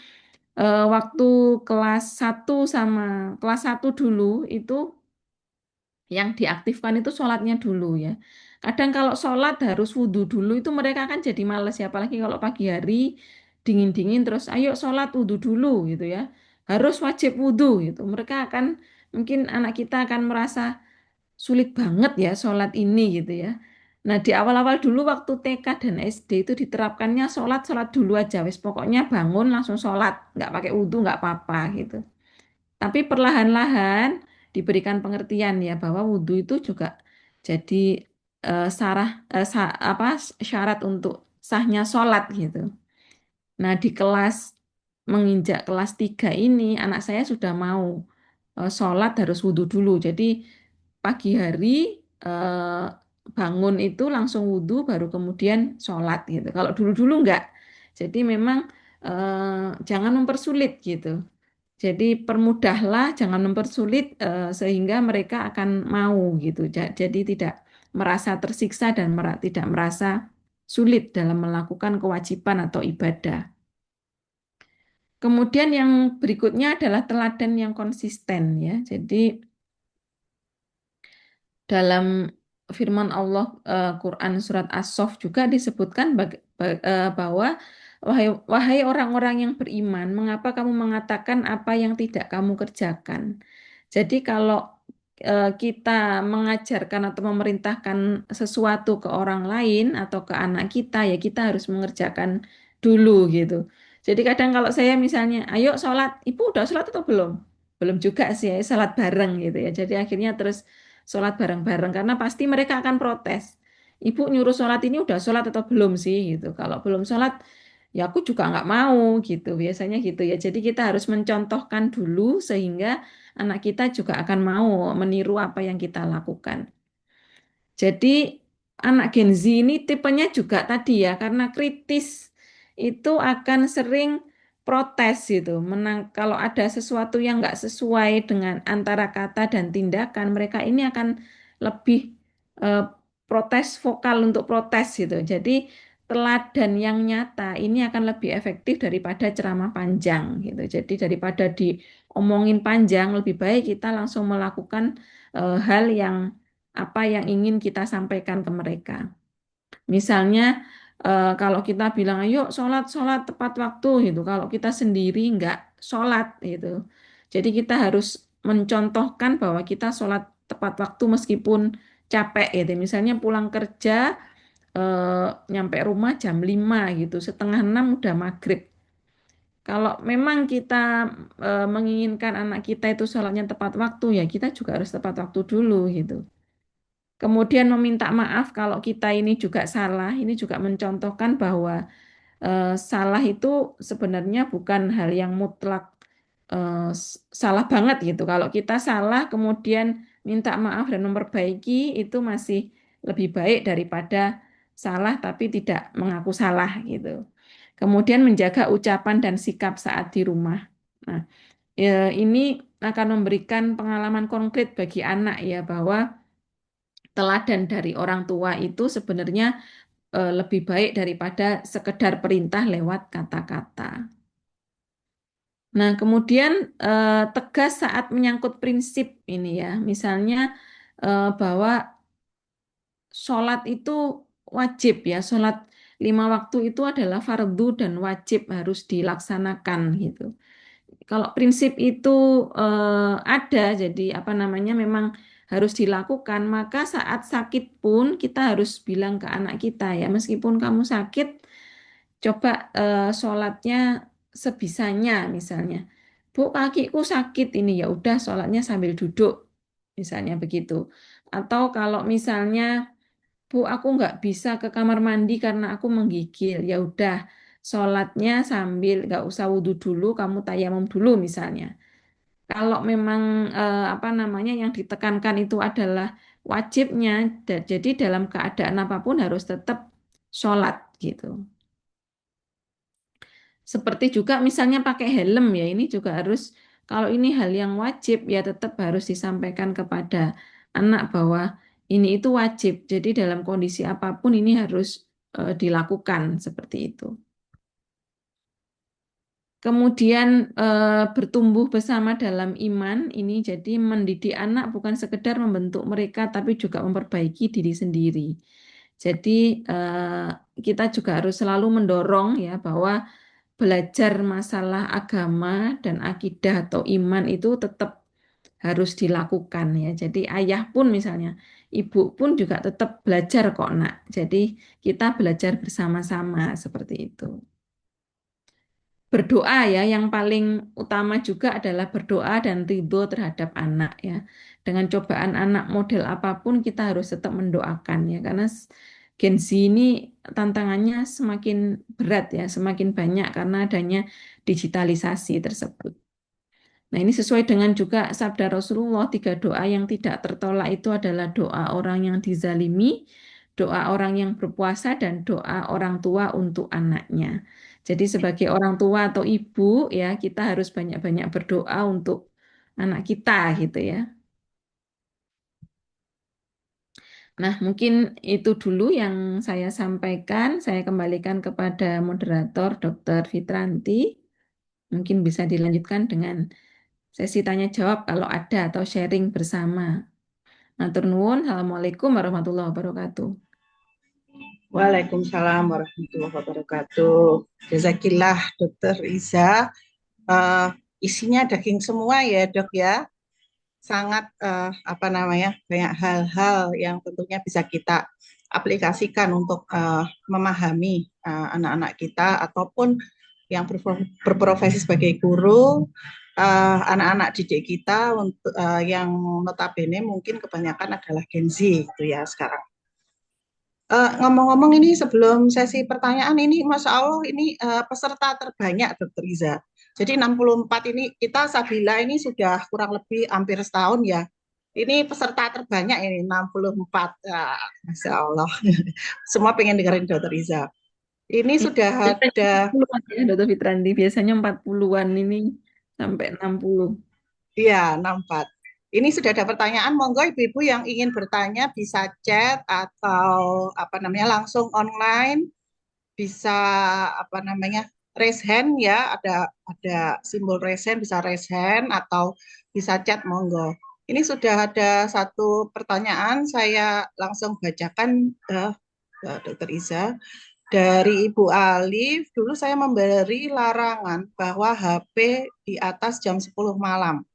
waktu kelas satu dulu itu yang diaktifkan itu sholatnya dulu ya. Kadang kalau sholat harus wudhu dulu itu mereka akan jadi males ya. Apalagi kalau pagi hari dingin-dingin terus ayo sholat wudhu dulu gitu ya. Harus wajib wudhu gitu. Mereka akan mungkin anak kita akan merasa sulit banget ya sholat ini gitu ya. Nah di awal-awal dulu waktu TK dan SD itu diterapkannya sholat dulu aja. Wis pokoknya bangun langsung sholat. Nggak pakai wudhu nggak apa-apa gitu. Tapi perlahan-lahan diberikan pengertian ya bahwa wudhu itu juga jadi apa syarat untuk sahnya sholat gitu. Nah di kelas menginjak kelas 3 ini anak saya sudah mau sholat harus wudhu dulu. Jadi pagi hari eh, bangun itu langsung wudhu baru kemudian sholat gitu. Kalau dulu-dulu enggak. Jadi memang jangan mempersulit gitu. Jadi permudahlah, jangan mempersulit sehingga mereka akan mau gitu. Jadi tidak merasa tersiksa dan tidak merasa sulit dalam melakukan kewajiban atau ibadah. Kemudian yang berikutnya adalah teladan yang konsisten ya. Jadi dalam firman Allah Quran surat As-Saff juga disebutkan bahwa wahai orang-orang yang beriman, mengapa kamu mengatakan apa yang tidak kamu kerjakan? Jadi kalau kita mengajarkan atau memerintahkan sesuatu ke orang lain atau ke anak kita, ya kita harus mengerjakan dulu gitu. Jadi kadang kalau saya misalnya, ayo sholat, ibu udah sholat atau belum? Belum juga sih, ya, sholat bareng gitu ya. Jadi akhirnya terus sholat bareng-bareng karena pasti mereka akan protes. Ibu nyuruh sholat ini udah sholat atau belum sih gitu. Kalau belum sholat ya aku juga nggak mau gitu. Biasanya gitu ya. Jadi kita harus mencontohkan dulu sehingga anak kita juga akan mau meniru apa yang kita lakukan. Jadi anak Gen Z ini tipenya juga tadi ya, karena kritis itu akan sering protes gitu. Kalau ada sesuatu yang nggak sesuai dengan antara kata dan tindakan, mereka ini akan lebih eh, protes vokal untuk protes gitu. Jadi teladan yang nyata ini akan lebih efektif daripada ceramah panjang gitu. Jadi daripada diomongin panjang, lebih baik kita langsung melakukan hal yang apa yang ingin kita sampaikan ke mereka. Misalnya kalau kita bilang ayo sholat sholat tepat waktu gitu, kalau kita sendiri nggak sholat gitu, jadi kita harus mencontohkan bahwa kita sholat tepat waktu meskipun capek gitu. Misalnya pulang kerja nyampe rumah jam 5 gitu, setengah 6 udah maghrib. Kalau memang kita menginginkan anak kita itu sholatnya tepat waktu, ya kita juga harus tepat waktu dulu gitu. Kemudian meminta maaf kalau kita ini juga salah, ini juga mencontohkan bahwa salah itu sebenarnya bukan hal yang mutlak salah banget gitu. Kalau kita salah kemudian minta maaf dan memperbaiki itu masih lebih baik daripada salah tapi tidak mengaku salah gitu. Kemudian menjaga ucapan dan sikap saat di rumah. Nah, ini akan memberikan pengalaman konkret bagi anak ya bahwa teladan dari orang tua itu sebenarnya lebih baik daripada sekedar perintah lewat kata-kata. Nah, kemudian tegas saat menyangkut prinsip ini ya, misalnya bahwa sholat itu wajib ya, sholat 5 waktu itu adalah fardu dan wajib harus dilaksanakan gitu. Kalau prinsip itu ada, jadi apa namanya memang harus dilakukan, maka saat sakit pun kita harus bilang ke anak kita ya, meskipun kamu sakit, coba sholatnya sebisanya misalnya. Bu, kakiku sakit ini ya udah sholatnya sambil duduk, misalnya begitu. Atau kalau misalnya Bu, aku nggak bisa ke kamar mandi karena aku menggigil. Ya udah, sholatnya sambil nggak usah wudhu dulu, kamu tayamum dulu misalnya. Kalau memang apa namanya yang ditekankan itu adalah wajibnya, jadi dalam keadaan apapun harus tetap sholat gitu. Seperti juga misalnya pakai helm ya, ini juga harus kalau ini hal yang wajib ya tetap harus disampaikan kepada anak bahwa ini itu wajib. Jadi dalam kondisi apapun ini harus dilakukan seperti itu. Kemudian bertumbuh bersama dalam iman ini jadi mendidik anak bukan sekedar membentuk mereka tapi juga memperbaiki diri sendiri. Jadi kita juga harus selalu mendorong ya bahwa belajar masalah agama dan akidah atau iman itu tetap harus dilakukan ya. Jadi ayah pun misalnya, ibu pun juga tetap belajar kok nak. Jadi kita belajar bersama-sama seperti itu. Berdoa ya, yang paling utama juga adalah berdoa dan ridho terhadap anak ya. Dengan cobaan anak model apapun kita harus tetap mendoakan ya, karena Gen Z ini tantangannya semakin berat ya, semakin banyak karena adanya digitalisasi tersebut. Nah, ini sesuai dengan juga sabda Rasulullah, 3 doa yang tidak tertolak itu adalah doa orang yang dizalimi, doa orang yang berpuasa, dan doa orang tua untuk anaknya. Jadi sebagai orang tua atau ibu ya, kita harus banyak-banyak berdoa untuk anak kita gitu ya. Nah, mungkin itu dulu yang saya sampaikan. Saya kembalikan kepada moderator Dr. Fitranti. Mungkin bisa dilanjutkan dengan sesi tanya jawab kalau ada atau sharing bersama. Matur nuwun. Assalamualaikum warahmatullahi wabarakatuh. Waalaikumsalam warahmatullahi wabarakatuh. Jazakillah Dokter Iza. Eh, Isinya daging semua ya dok ya. Sangat apa namanya banyak hal-hal yang tentunya bisa kita aplikasikan untuk memahami anak-anak kita ataupun yang berprofesi sebagai guru, anak-anak didik kita untuk yang notabene mungkin kebanyakan adalah Gen Z gitu ya sekarang. Ngomong-ngomong ini sebelum sesi pertanyaan ini, Masya Allah ini peserta terbanyak Dokter Iza. Jadi 64 ini kita Sabila ini sudah kurang lebih hampir setahun ya. Ini peserta terbanyak ini 64. Ya, Masya Allah. Semua pengen dengerin Dokter Iza. Ini sudah Biasanya ada 40-an ya, Dr. Fitrandi. Biasanya 40-an ini sampai 60. ya 64. Ini sudah ada pertanyaan, monggo ibu-ibu yang ingin bertanya bisa chat atau apa namanya langsung online. Bisa apa namanya raise hand ya, ada simbol raise hand, bisa raise hand atau bisa chat monggo. Ini sudah ada satu pertanyaan, saya langsung bacakan Dokter Iza. Dari Ibu Alif, dulu saya memberi larangan bahwa HP di atas jam 10 malam.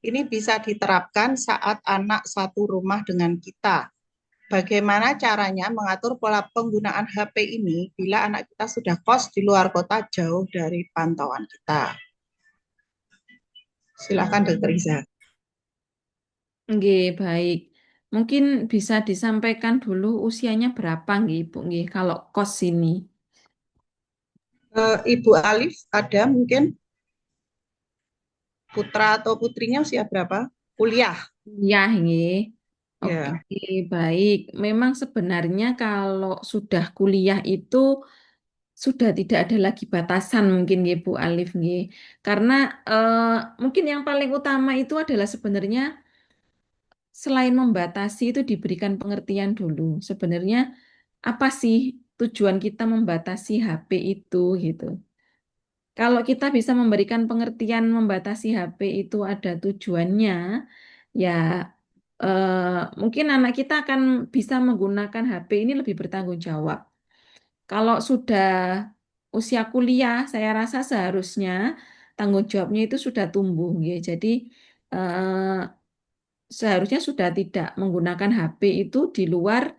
Ini bisa diterapkan saat anak satu rumah dengan kita. bagaimana caranya mengatur pola penggunaan HP ini bila anak kita sudah kos di luar kota jauh dari pantauan kita. Silakan Dokter Iza. Nggih, baik. Mungkin bisa disampaikan dulu usianya berapa nggih, Ibu nggih kalau kos ini. Ibu Alif ada mungkin putra atau putrinya usia berapa? Kuliah. Ya, nggih. Oke, Ya. baik. Memang sebenarnya kalau sudah kuliah itu sudah tidak ada lagi batasan mungkin nggih, Bu Alif nggih. Karena eh, mungkin yang paling utama itu adalah sebenarnya selain membatasi itu diberikan pengertian dulu. Sebenarnya apa sih tujuan kita membatasi HP itu gitu. Kalau kita bisa memberikan pengertian membatasi HP itu ada tujuannya, ya mungkin anak kita akan bisa menggunakan HP ini lebih bertanggung jawab. Kalau sudah usia kuliah, saya rasa seharusnya tanggung jawabnya itu sudah tumbuh, ya. Jadi eh, seharusnya sudah tidak menggunakan HP itu di luar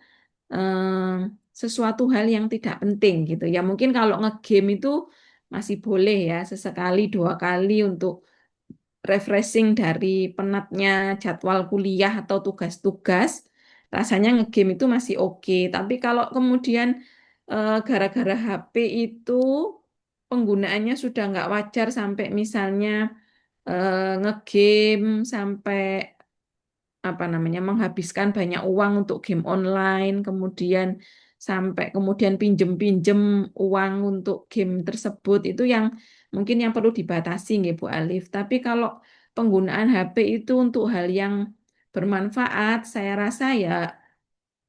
sesuatu hal yang tidak penting gitu. Ya mungkin kalau ngegame itu masih boleh ya sesekali dua kali untuk refreshing dari penatnya jadwal kuliah atau tugas-tugas. Rasanya ngegame itu masih oke. Tapi kalau kemudian gara-gara HP itu penggunaannya sudah nggak wajar sampai misalnya ngegame sampai apa namanya menghabiskan banyak uang untuk game online, kemudian sampai kemudian pinjem-pinjem uang untuk game tersebut itu yang mungkin yang perlu dibatasi nggih Bu Alif. Tapi kalau penggunaan HP itu untuk hal yang bermanfaat, saya rasa ya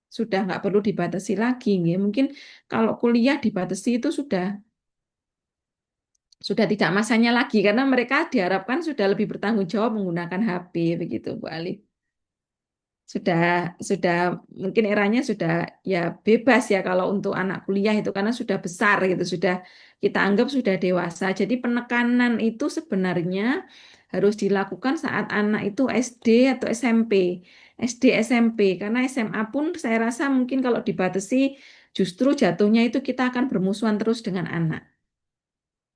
sudah nggak perlu dibatasi lagi nggih. Mungkin kalau kuliah dibatasi itu sudah tidak masanya lagi karena mereka diharapkan sudah lebih bertanggung jawab menggunakan HP begitu Bu Alif. sudah sudah mungkin eranya sudah ya bebas ya kalau untuk anak kuliah itu karena sudah besar gitu sudah kita anggap sudah dewasa jadi penekanan itu sebenarnya harus dilakukan saat anak itu SD atau SMP SD SMP karena SMA pun saya rasa mungkin kalau dibatasi justru jatuhnya itu kita akan bermusuhan terus dengan anak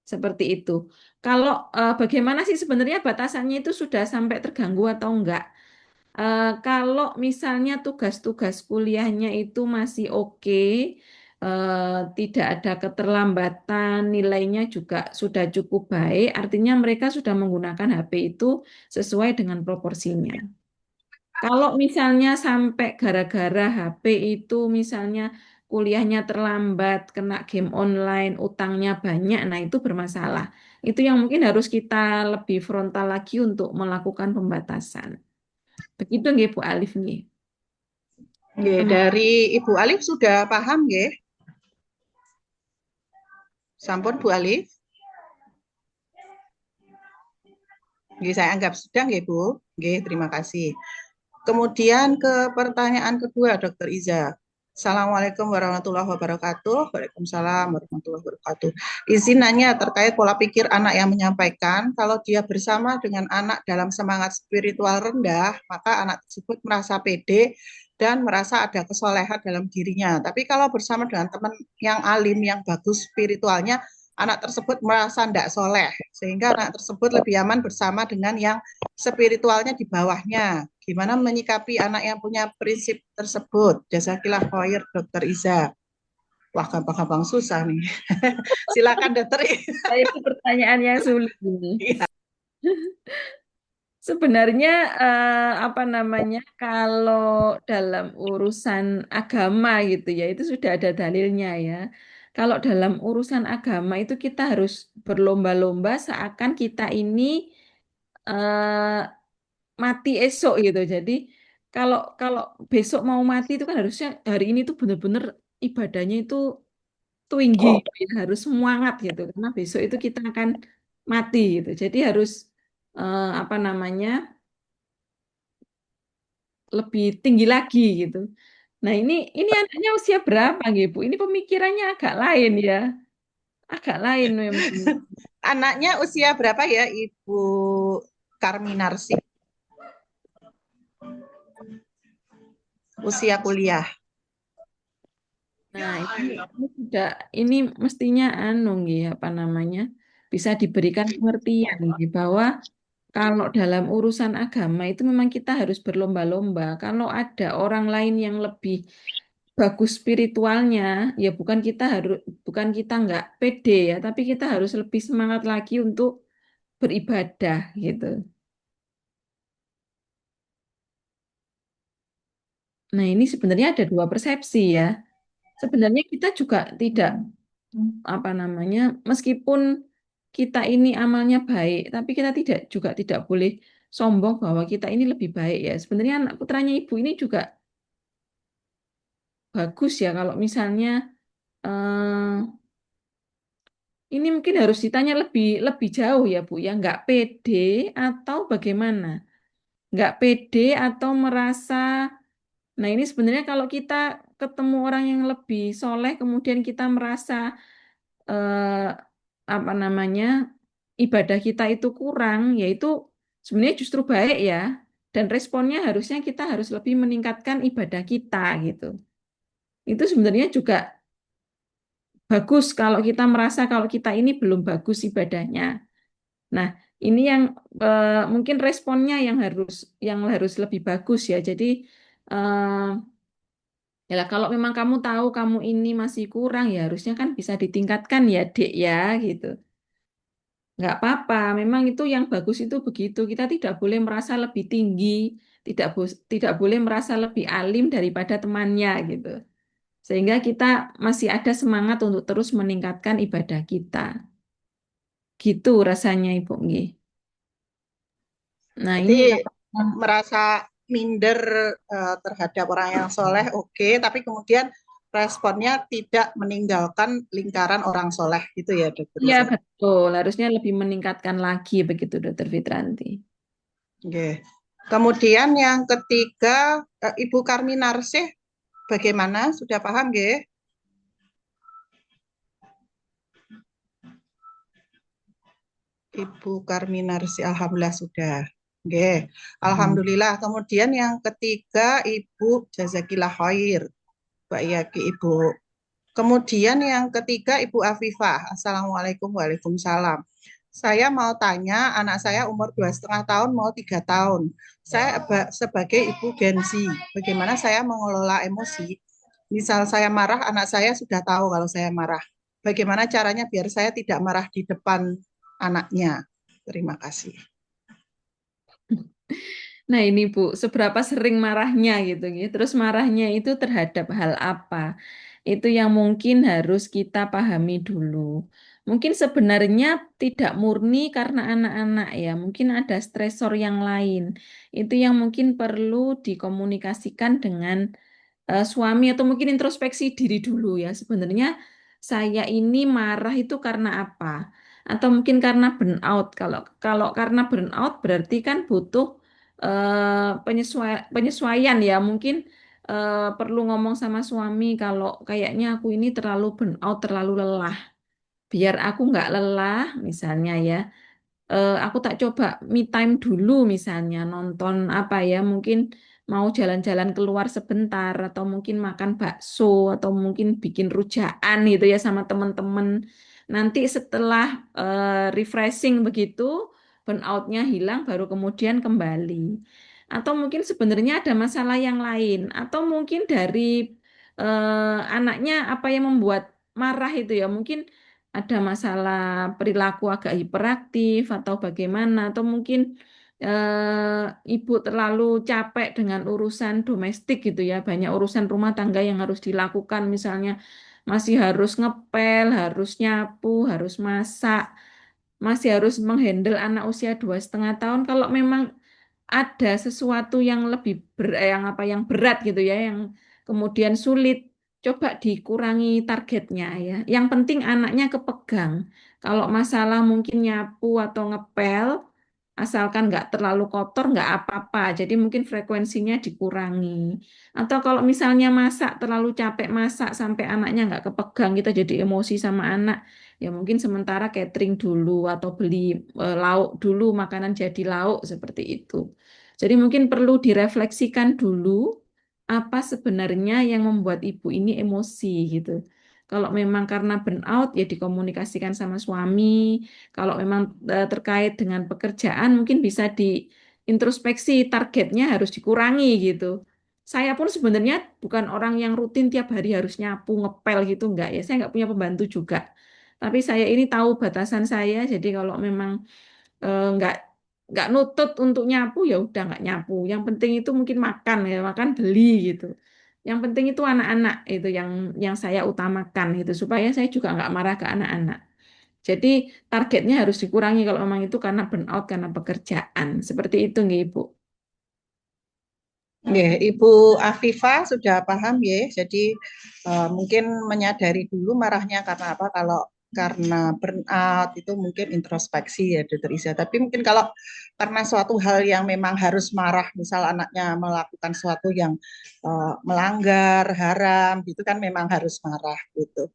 seperti itu kalau bagaimana sih sebenarnya batasannya itu sudah sampai terganggu atau enggak. Kalau misalnya tugas-tugas kuliahnya itu masih oke, tidak ada keterlambatan, nilainya juga sudah cukup baik, artinya mereka sudah menggunakan HP itu sesuai dengan proporsinya. Kalau misalnya sampai gara-gara HP itu misalnya kuliahnya terlambat, kena game online, utangnya banyak, nah itu bermasalah. Itu yang mungkin harus kita lebih frontal lagi untuk melakukan pembatasan. Begitu nggih Bu Alif nggih. Nggih, dari Ibu Alif sudah paham nggih? Sampun Bu Alif? Nggih, saya anggap sudah nggih Bu. Nggih, terima kasih. Kemudian ke pertanyaan kedua, Dokter Iza. Assalamualaikum warahmatullahi wabarakatuh. Waalaikumsalam warahmatullahi wabarakatuh. Izin nanya terkait pola pikir anak yang menyampaikan, kalau dia bersama dengan anak dalam semangat spiritual rendah, maka anak tersebut merasa pede dan merasa ada kesolehan dalam dirinya. Tapi kalau bersama dengan teman yang alim, yang bagus spiritualnya, anak tersebut merasa tidak soleh, sehingga anak tersebut lebih aman bersama dengan yang spiritualnya di bawahnya. Gimana menyikapi anak yang punya prinsip tersebut? Jazakillah khair, Dokter Iza. Wah, gampang-gampang susah nih. Silakan, Dokter Iza. Itu pertanyaan yang sulit ini. Sebenarnya apa namanya kalau dalam urusan agama gitu ya itu sudah ada dalilnya ya. Kalau dalam urusan agama itu kita harus berlomba-lomba seakan kita ini mati esok gitu. Jadi kalau kalau besok mau mati itu kan harusnya hari ini tuh benar-benar ibadahnya itu tinggi gitu ya, harus semangat gitu karena besok itu kita akan mati gitu. Jadi harus apa namanya lebih tinggi lagi gitu. Nah ini anaknya usia berapa gitu, Bu? Ini pemikirannya agak lain ya, agak lain memang. Anaknya usia berapa ya, Ibu Karminarsi? usia kuliah. Nah, ini sudah ini mestinya nggih, apa namanya? Bisa diberikan pengertian nggih, bahwa kalau dalam urusan agama itu memang kita harus berlomba-lomba. Kalau ada orang lain yang lebih bagus spiritualnya, ya bukan kita nggak pede ya, tapi kita harus lebih semangat lagi untuk beribadah gitu. Nah, ini sebenarnya ada dua persepsi ya. Sebenarnya kita juga tidak apa namanya, meskipun kita ini amalnya baik, tapi kita juga tidak boleh sombong bahwa kita ini lebih baik ya. Sebenarnya anak putranya ibu ini juga bagus ya kalau misalnya ini mungkin harus ditanya lebih lebih jauh ya Bu ya, nggak pede atau bagaimana? Nggak pede atau merasa, nah ini sebenarnya kalau kita ketemu orang yang lebih soleh, kemudian kita merasa eh, apa namanya, ibadah kita itu kurang, yaitu sebenarnya justru baik ya. Dan responnya harusnya kita harus lebih meningkatkan ibadah kita gitu. Itu sebenarnya juga bagus kalau kita merasa kalau kita ini belum bagus ibadahnya. Nah, ini yang mungkin responnya yang harus lebih bagus ya. Jadi ya kalau memang kamu tahu kamu ini masih kurang ya harusnya kan bisa ditingkatkan ya, Dek ya gitu. Nggak apa-apa, memang itu yang bagus itu begitu. Kita tidak boleh merasa lebih tinggi, tidak boleh merasa lebih alim daripada temannya gitu. Sehingga kita masih ada semangat untuk terus meningkatkan ibadah kita. Gitu rasanya Ibu Nggih. Nah, ini Jadi kalau merasa minder terhadap orang yang soleh, oke, tapi kemudian responnya tidak meninggalkan lingkaran orang soleh, gitu ya, Dokter iya Iza. betul, harusnya lebih meningkatkan lagi begitu Dokter Fitranti. Oke. Kemudian yang ketiga, Ibu Karminarsih, bagaimana? Sudah paham, nggih? Ibu Karminarsih, alhamdulillah sudah. Oke. Alhamdulillah. Kemudian yang ketiga, Ibu Jazakillah Khair. Baik, Ibu. Kemudian yang ketiga Ibu Afifah. Assalamualaikum Waalaikumsalam. Saya mau tanya, anak saya umur 2,5 tahun mau 3 tahun. Saya sebagai ibu Gen Z, bagaimana saya mengelola emosi? Misal saya marah, anak saya sudah tahu kalau saya marah. Bagaimana caranya biar saya tidak marah di depan anaknya? Terima kasih. Nah ini Bu, seberapa sering marahnya gitu, gitu. Terus marahnya itu terhadap hal apa? Itu yang mungkin harus kita pahami dulu. Mungkin sebenarnya tidak murni karena anak-anak ya, mungkin ada stresor yang lain. Itu yang mungkin perlu dikomunikasikan dengan suami atau mungkin introspeksi diri dulu ya. Sebenarnya saya ini marah itu karena apa? Atau mungkin karena burnout. Kalau kalau karena burnout berarti kan butuh penyesuaian ya. Mungkin perlu ngomong sama suami kalau kayaknya aku ini terlalu burnout, terlalu lelah. Biar aku nggak lelah, misalnya ya, aku tak coba me time dulu misalnya nonton apa ya mungkin mau jalan-jalan keluar sebentar atau mungkin makan bakso atau mungkin bikin rujaan gitu ya sama teman-teman. Nanti setelah refreshing begitu burnoutnya hilang baru kemudian kembali. Atau mungkin sebenarnya ada masalah yang lain atau mungkin dari anaknya apa yang membuat marah itu ya mungkin ada masalah perilaku agak hiperaktif atau bagaimana, atau mungkin ibu terlalu capek dengan urusan domestik gitu ya, banyak urusan rumah tangga yang harus dilakukan, misalnya masih harus ngepel, harus nyapu, harus masak, masih harus menghandle anak usia 2,5 tahun. Kalau memang ada sesuatu yang lebih yang apa yang berat gitu ya, yang kemudian sulit, coba dikurangi targetnya ya. Yang penting anaknya kepegang. Kalau masalah mungkin nyapu atau ngepel, asalkan nggak terlalu kotor nggak apa-apa. Jadi mungkin frekuensinya dikurangi. Atau kalau misalnya masak terlalu capek masak sampai anaknya nggak kepegang, kita jadi emosi sama anak. Ya mungkin sementara catering dulu atau beli lauk dulu, makanan jadi lauk seperti itu. Jadi mungkin perlu direfleksikan dulu apa sebenarnya yang membuat ibu ini emosi gitu. Kalau memang karena burnout ya dikomunikasikan sama suami. Kalau memang terkait dengan pekerjaan mungkin bisa diintrospeksi, targetnya harus dikurangi gitu. Saya pun sebenarnya bukan orang yang rutin tiap hari harus nyapu, ngepel gitu enggak ya. Saya enggak punya pembantu juga. Tapi saya ini tahu batasan saya, jadi kalau memang nggak nutut untuk nyapu ya udah nggak nyapu. Yang penting itu mungkin makan ya makan beli gitu. Yang penting itu anak-anak itu yang saya utamakan gitu supaya saya juga nggak marah ke anak-anak. Jadi targetnya harus dikurangi kalau memang itu karena burnout karena pekerjaan seperti itu nggih Ibu. Ya, Ibu Afifa sudah paham ya. Jadi mungkin menyadari dulu marahnya karena apa? Kalau karena burnout itu mungkin introspeksi ya, Dokter Iza. Tapi mungkin kalau karena suatu hal yang memang harus marah, misal anaknya melakukan sesuatu yang melanggar, haram, gitu kan memang harus marah gitu.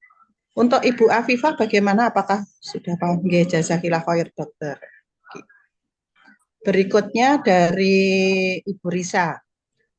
Untuk Ibu Afifa bagaimana? Apakah sudah paham? Ya, jazakillah khair, Dokter. Berikutnya dari Ibu Risa.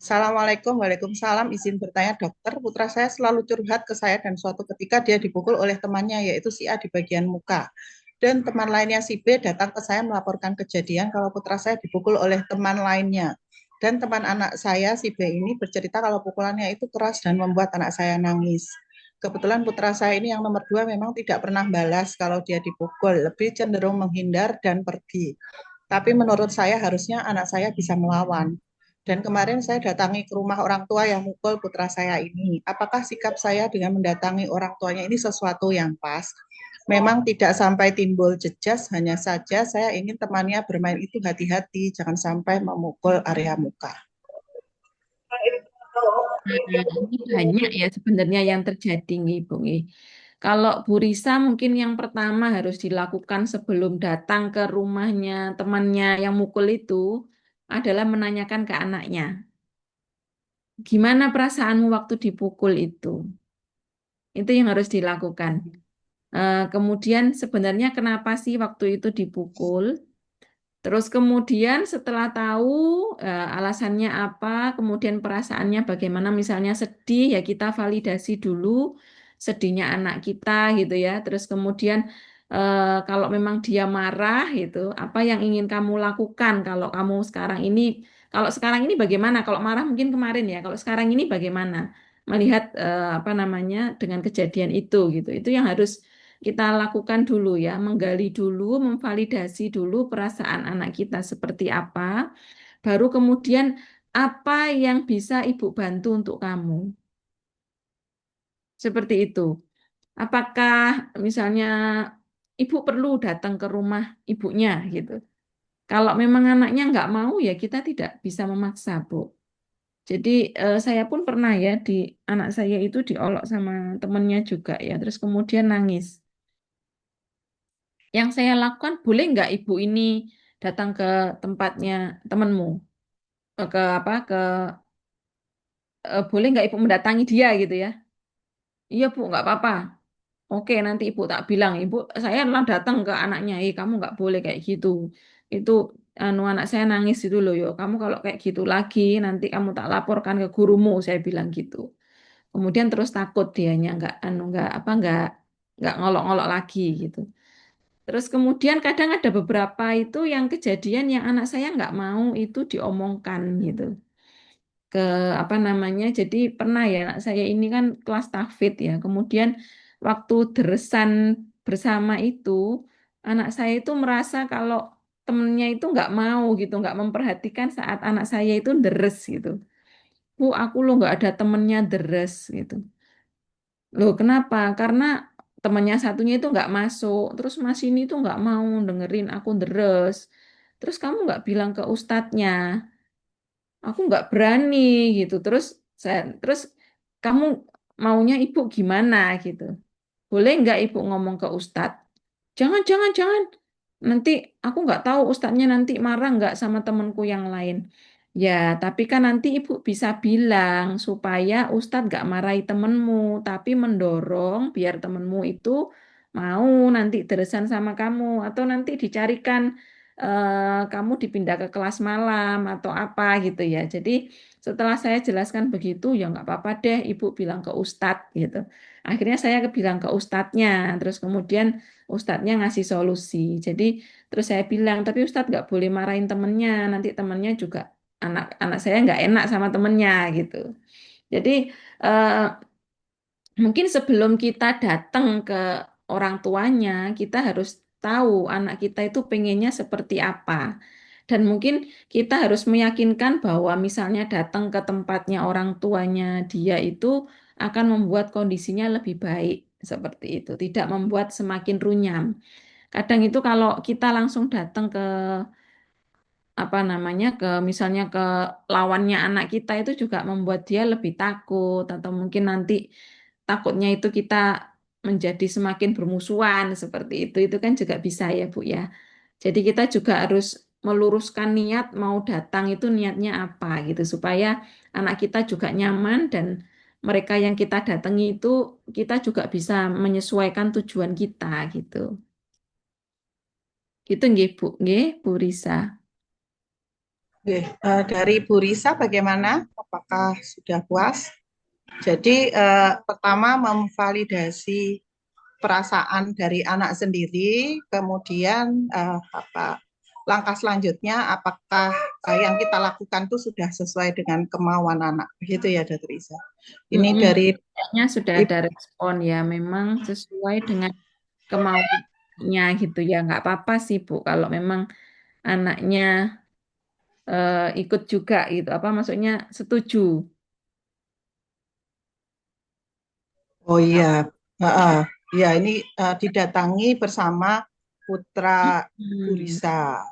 Assalamualaikum, waalaikumsalam. Izin bertanya dokter, putra saya selalu curhat ke saya dan suatu ketika dia dipukul oleh temannya yaitu si A di bagian muka. Dan teman lainnya si B datang ke saya melaporkan kejadian kalau putra saya dipukul oleh teman lainnya. Dan teman anak saya si B ini bercerita kalau pukulannya itu keras dan membuat anak saya nangis. Kebetulan putra saya ini yang nomor dua memang tidak pernah balas kalau dia dipukul, lebih cenderung menghindar dan pergi. Tapi menurut saya harusnya anak saya bisa melawan. Dan kemarin saya datangi ke rumah orang tua yang mukul putra saya ini. Apakah sikap saya dengan mendatangi orang tuanya ini sesuatu yang pas? Memang tidak sampai timbul jejas, hanya saja saya ingin temannya bermain itu hati-hati, jangan sampai memukul area muka. Nah, ini banyak ya sebenarnya yang terjadi nih, Bu. Nggih. Kalau Bu Risa mungkin yang pertama harus dilakukan sebelum datang ke rumahnya temannya yang mukul itu adalah menanyakan ke anaknya, gimana perasaanmu waktu dipukul itu? Itu yang harus dilakukan. Kemudian sebenarnya kenapa sih waktu itu dipukul? Terus kemudian setelah tahu alasannya apa, kemudian perasaannya bagaimana, misalnya sedih, ya kita validasi dulu sedihnya anak kita gitu ya. Terus kemudian kalau memang dia marah gitu, apa yang ingin kamu lakukan kalau kamu sekarang ini, kalau sekarang ini bagaimana? Kalau marah mungkin kemarin ya, kalau sekarang ini bagaimana? Melihat apa namanya dengan kejadian itu gitu. Itu yang harus kita lakukan dulu ya, menggali dulu, memvalidasi dulu perasaan anak kita seperti apa, baru kemudian apa yang bisa Ibu bantu untuk kamu. Seperti itu. Apakah misalnya Ibu perlu datang ke rumah ibunya gitu. Kalau memang anaknya nggak mau ya kita tidak bisa memaksa, Bu. Jadi saya pun pernah ya di anak saya itu diolok sama temennya juga ya, terus kemudian nangis. Yang saya lakukan, boleh nggak ibu ini datang ke tempatnya temanmu, ke apa, boleh nggak ibu mendatangi dia gitu ya? Iya bu, nggak apa-apa. Oke, nanti ibu tak bilang, ibu saya lah datang ke anaknya, kamu nggak boleh kayak gitu. Itu anu anak saya nangis itu loh, yo. Kamu kalau kayak gitu lagi, nanti kamu tak laporkan ke gurumu, saya bilang gitu. Kemudian terus takut dianya nggak ngolok-ngolok lagi gitu. Terus kemudian kadang ada beberapa itu yang kejadian yang anak saya nggak mau itu diomongkan gitu ke apa namanya. Jadi pernah ya anak saya ini kan kelas tahfidz ya. Kemudian waktu deresan bersama itu anak saya itu merasa kalau temennya itu nggak mau gitu, nggak memperhatikan saat anak saya itu deres gitu. Bu, aku lo nggak ada temennya deres gitu. Loh, kenapa? Karena temannya satunya itu nggak masuk. Terus Mas ini tuh nggak mau dengerin aku deres. Terus kamu nggak bilang ke ustadznya, aku nggak berani gitu. Terus kamu maunya ibu gimana gitu? Boleh nggak ibu ngomong ke ustadz? Jangan, jangan, jangan. Nanti aku nggak tahu ustadznya nanti marah nggak sama temanku yang lain. Ya, tapi kan nanti ibu bisa bilang supaya ustadz nggak marahi temenmu, tapi mendorong biar temenmu itu mau nanti deresan sama kamu atau nanti dicarikan kamu dipindah ke kelas malam atau apa gitu ya. Jadi Setelah saya jelaskan begitu, ya nggak apa-apa deh, ibu bilang ke ustadz gitu. Akhirnya saya bilang ke ustadznya, terus kemudian ustadznya ngasih solusi. Jadi terus saya bilang, tapi ustadz nggak boleh marahin temennya, nanti temennya juga anak-anak saya nggak enak sama temennya gitu. Jadi eh, mungkin sebelum kita datang ke orang tuanya, kita harus tahu anak kita itu pengennya seperti apa. Dan mungkin kita harus meyakinkan bahwa misalnya datang ke tempatnya orang tuanya dia itu akan membuat kondisinya lebih baik seperti itu, tidak membuat semakin runyam. Kadang itu kalau kita langsung datang ke apa namanya ke misalnya ke lawannya anak kita itu juga membuat dia lebih takut atau mungkin nanti takutnya itu kita menjadi semakin bermusuhan seperti itu kan juga bisa ya Bu ya. Jadi kita juga harus meluruskan niat mau datang itu niatnya apa gitu supaya anak kita juga nyaman dan mereka yang kita datangi itu kita juga bisa menyesuaikan tujuan kita gitu. Gitu nggih Bu, nggih Bu Risa. Oke, dari Bu Risa bagaimana? Apakah sudah puas? Jadi pertama memvalidasi perasaan dari anak sendiri, kemudian langkah selanjutnya apakah yang kita lakukan itu sudah sesuai dengan kemauan anak, begitu ya, Dokter Isa. Ini Mm-mm. dari Kayaknya sudah ada respon ya, memang sesuai dengan kemauannya gitu ya. Nggak apa-apa sih Bu, kalau memang anaknya ikut juga gitu. Apa maksudnya setuju? Oh iya, heeh. Ya ini didatangi bersama putra Bu Hmm, Risa.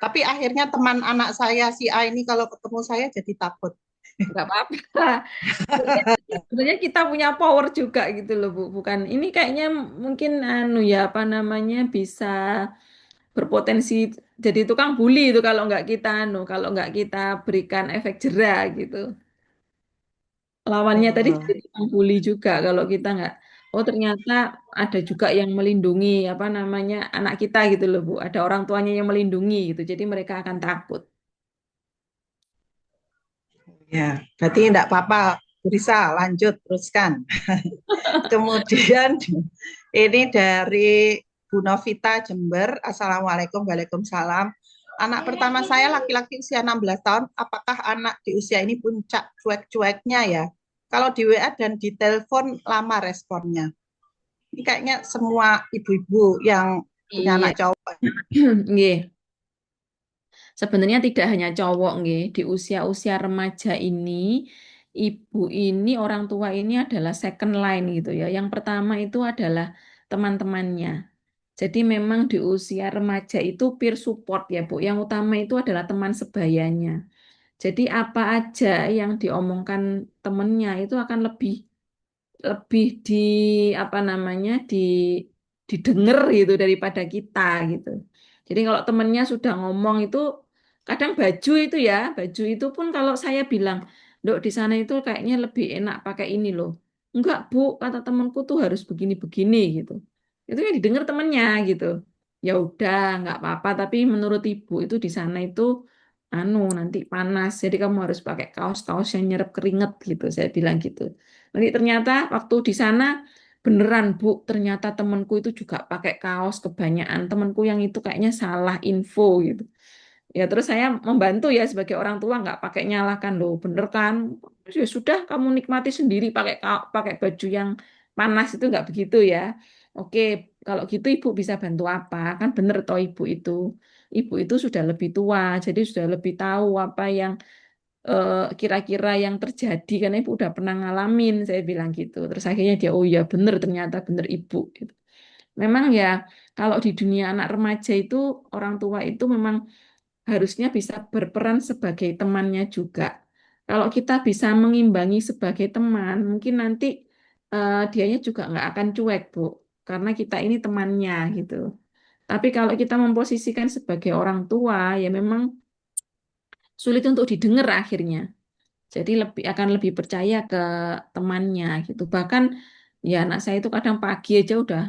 Tapi akhirnya teman anak saya si A ini kalau ketemu saya jadi takut. nggak apa-apa. Sebenarnya kita punya power juga gitu loh Bu. Bukan ini kayaknya mungkin anu ya apa namanya bisa berpotensi jadi tukang bully itu kalau nggak kita anu, kalau nggak kita berikan efek jera gitu. Lawannya tadi Oh, jadi tukang bully juga kalau kita nggak. Oh ternyata ada juga yang melindungi apa namanya anak kita gitu loh Bu. Ada orang tuanya yang melindungi gitu. Jadi mereka akan takut. ya, berarti enggak apa-apa. Bu Risa, lanjut, teruskan. Kemudian ini dari Bu Novita Jember. Assalamualaikum, waalaikumsalam. Anak pertama saya laki-laki usia 16 tahun. Apakah anak di usia ini puncak cuek-cueknya ya? Kalau di WA dan di telepon lama responnya. Ini kayaknya semua ibu-ibu yang punya Iya, anak cowok. nggih. Sebenarnya tidak hanya cowok, nggih. Di usia-usia remaja ini, ibu ini, orang tua ini adalah second line gitu ya. Yang pertama itu adalah teman-temannya. Jadi memang di usia remaja itu peer support ya, Bu. Yang utama itu adalah teman sebayanya. Jadi apa aja yang diomongkan temennya itu akan lebih lebih di apa namanya didengar gitu daripada kita gitu. Jadi kalau temennya sudah ngomong itu kadang baju itu pun kalau saya bilang, Dok di sana itu kayaknya lebih enak pakai ini loh. Enggak Bu, kata temanku tuh harus begini-begini gitu. Itu yang didengar temennya gitu. Ya udah, nggak apa-apa. Tapi menurut ibu itu di sana itu anu nanti panas. Jadi kamu harus pakai kaos-kaos yang nyerap keringet gitu. Saya bilang gitu. Nanti ternyata waktu di sana beneran Bu, ternyata temanku itu juga pakai kaos kebanyakan. Temanku yang itu kayaknya salah info gitu. Ya terus saya membantu ya sebagai orang tua nggak pakai nyalahkan loh, bener kan? Ya sudah kamu nikmati sendiri pakai pakai baju yang panas itu nggak begitu ya. Oke, kalau gitu ibu bisa bantu apa? Kan bener toh ibu itu. Ibu itu sudah lebih tua, jadi sudah lebih tahu apa yang kira-kira yang terjadi karena ibu udah pernah ngalamin saya bilang gitu terus akhirnya dia oh ya bener ternyata bener ibu gitu memang ya kalau di dunia anak remaja itu orang tua itu memang harusnya bisa berperan sebagai temannya juga kalau kita bisa mengimbangi sebagai teman mungkin nanti dianya juga nggak akan cuek Bu karena kita ini temannya gitu tapi kalau kita memposisikan sebagai orang tua ya memang sulit untuk didengar akhirnya jadi lebih percaya ke temannya gitu. Bahkan ya anak saya itu kadang pagi aja udah,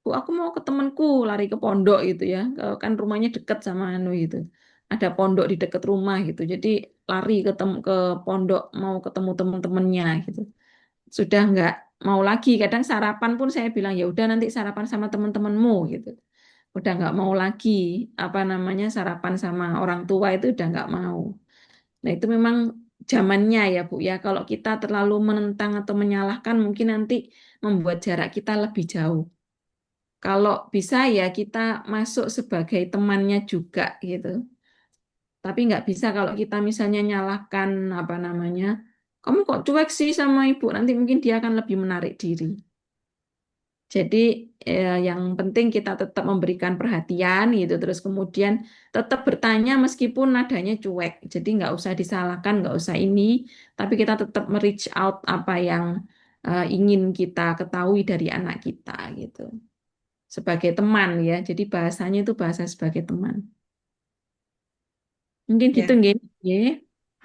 Bu, aku mau ke temanku, lari ke pondok gitu ya. Kan rumahnya deket sama anu gitu. Ada pondok di dekat rumah gitu. Jadi lari ke pondok mau ketemu teman-temannya gitu. Sudah nggak mau lagi. Kadang sarapan pun saya bilang ya udah nanti sarapan sama teman-temanmu gitu. Udah nggak mau lagi apa namanya sarapan sama orang tua itu udah nggak mau. Nah itu memang zamannya ya Bu ya. Kalau kita terlalu menentang atau menyalahkan mungkin nanti membuat jarak kita lebih jauh. Kalau bisa ya kita masuk sebagai temannya juga gitu. Tapi nggak bisa kalau kita misalnya nyalahkan apa namanya, kamu kok cuek sih sama ibu, nanti mungkin dia akan lebih menarik diri. Jadi yang penting kita tetap memberikan perhatian gitu, terus kemudian tetap bertanya meskipun nadanya cuek. Jadi nggak usah disalahkan, nggak usah ini, tapi kita tetap reach out apa yang ingin kita ketahui dari anak kita gitu. Sebagai teman ya, jadi bahasanya itu bahasa sebagai teman. Mungkin gitu Ya, nggih. Nggih.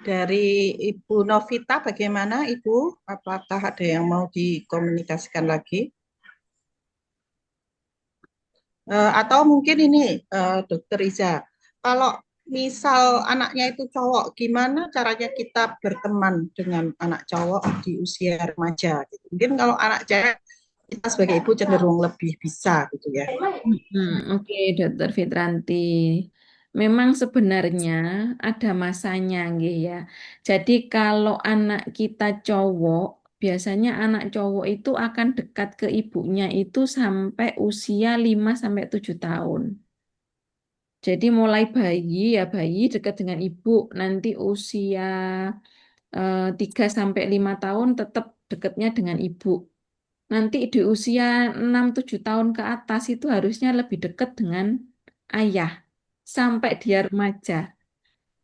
dari Ibu Novita bagaimana Ibu? Apakah ada yang mau dikomunikasikan lagi? Atau mungkin ini Dokter Iza, kalau misal anaknya itu cowok, gimana caranya kita berteman dengan anak cowok di usia remaja? Gitu. Mungkin kalau anak cewek kita sebagai ibu cenderung lebih bisa gitu ya. Oke, Dokter Fitranti. Memang sebenarnya ada masanya, nggih ya. Jadi kalau anak kita cowok, biasanya anak cowok itu akan dekat ke ibunya itu sampai usia 5 sampai 7 tahun. Jadi mulai bayi ya bayi dekat dengan ibu, nanti usia 3 sampai 5 tahun tetap dekatnya dengan ibu. Nanti di usia 6 7 tahun ke atas itu harusnya lebih dekat dengan ayah sampai dia remaja.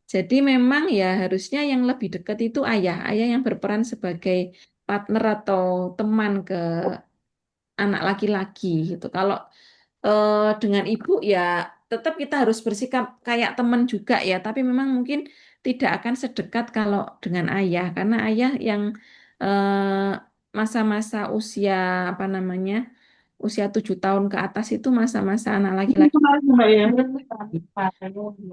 Jadi memang ya harusnya yang lebih dekat itu ayah. Ayah yang berperan sebagai partner atau teman ke anak laki-laki gitu. Kalau dengan ibu ya tetap kita harus bersikap kayak teman juga ya, tapi memang mungkin tidak akan sedekat kalau dengan ayah karena ayah yang masa-masa usia apa namanya usia 7 tahun ke atas itu masa-masa anak Ini laki-laki kemarin Mbak ya. untuk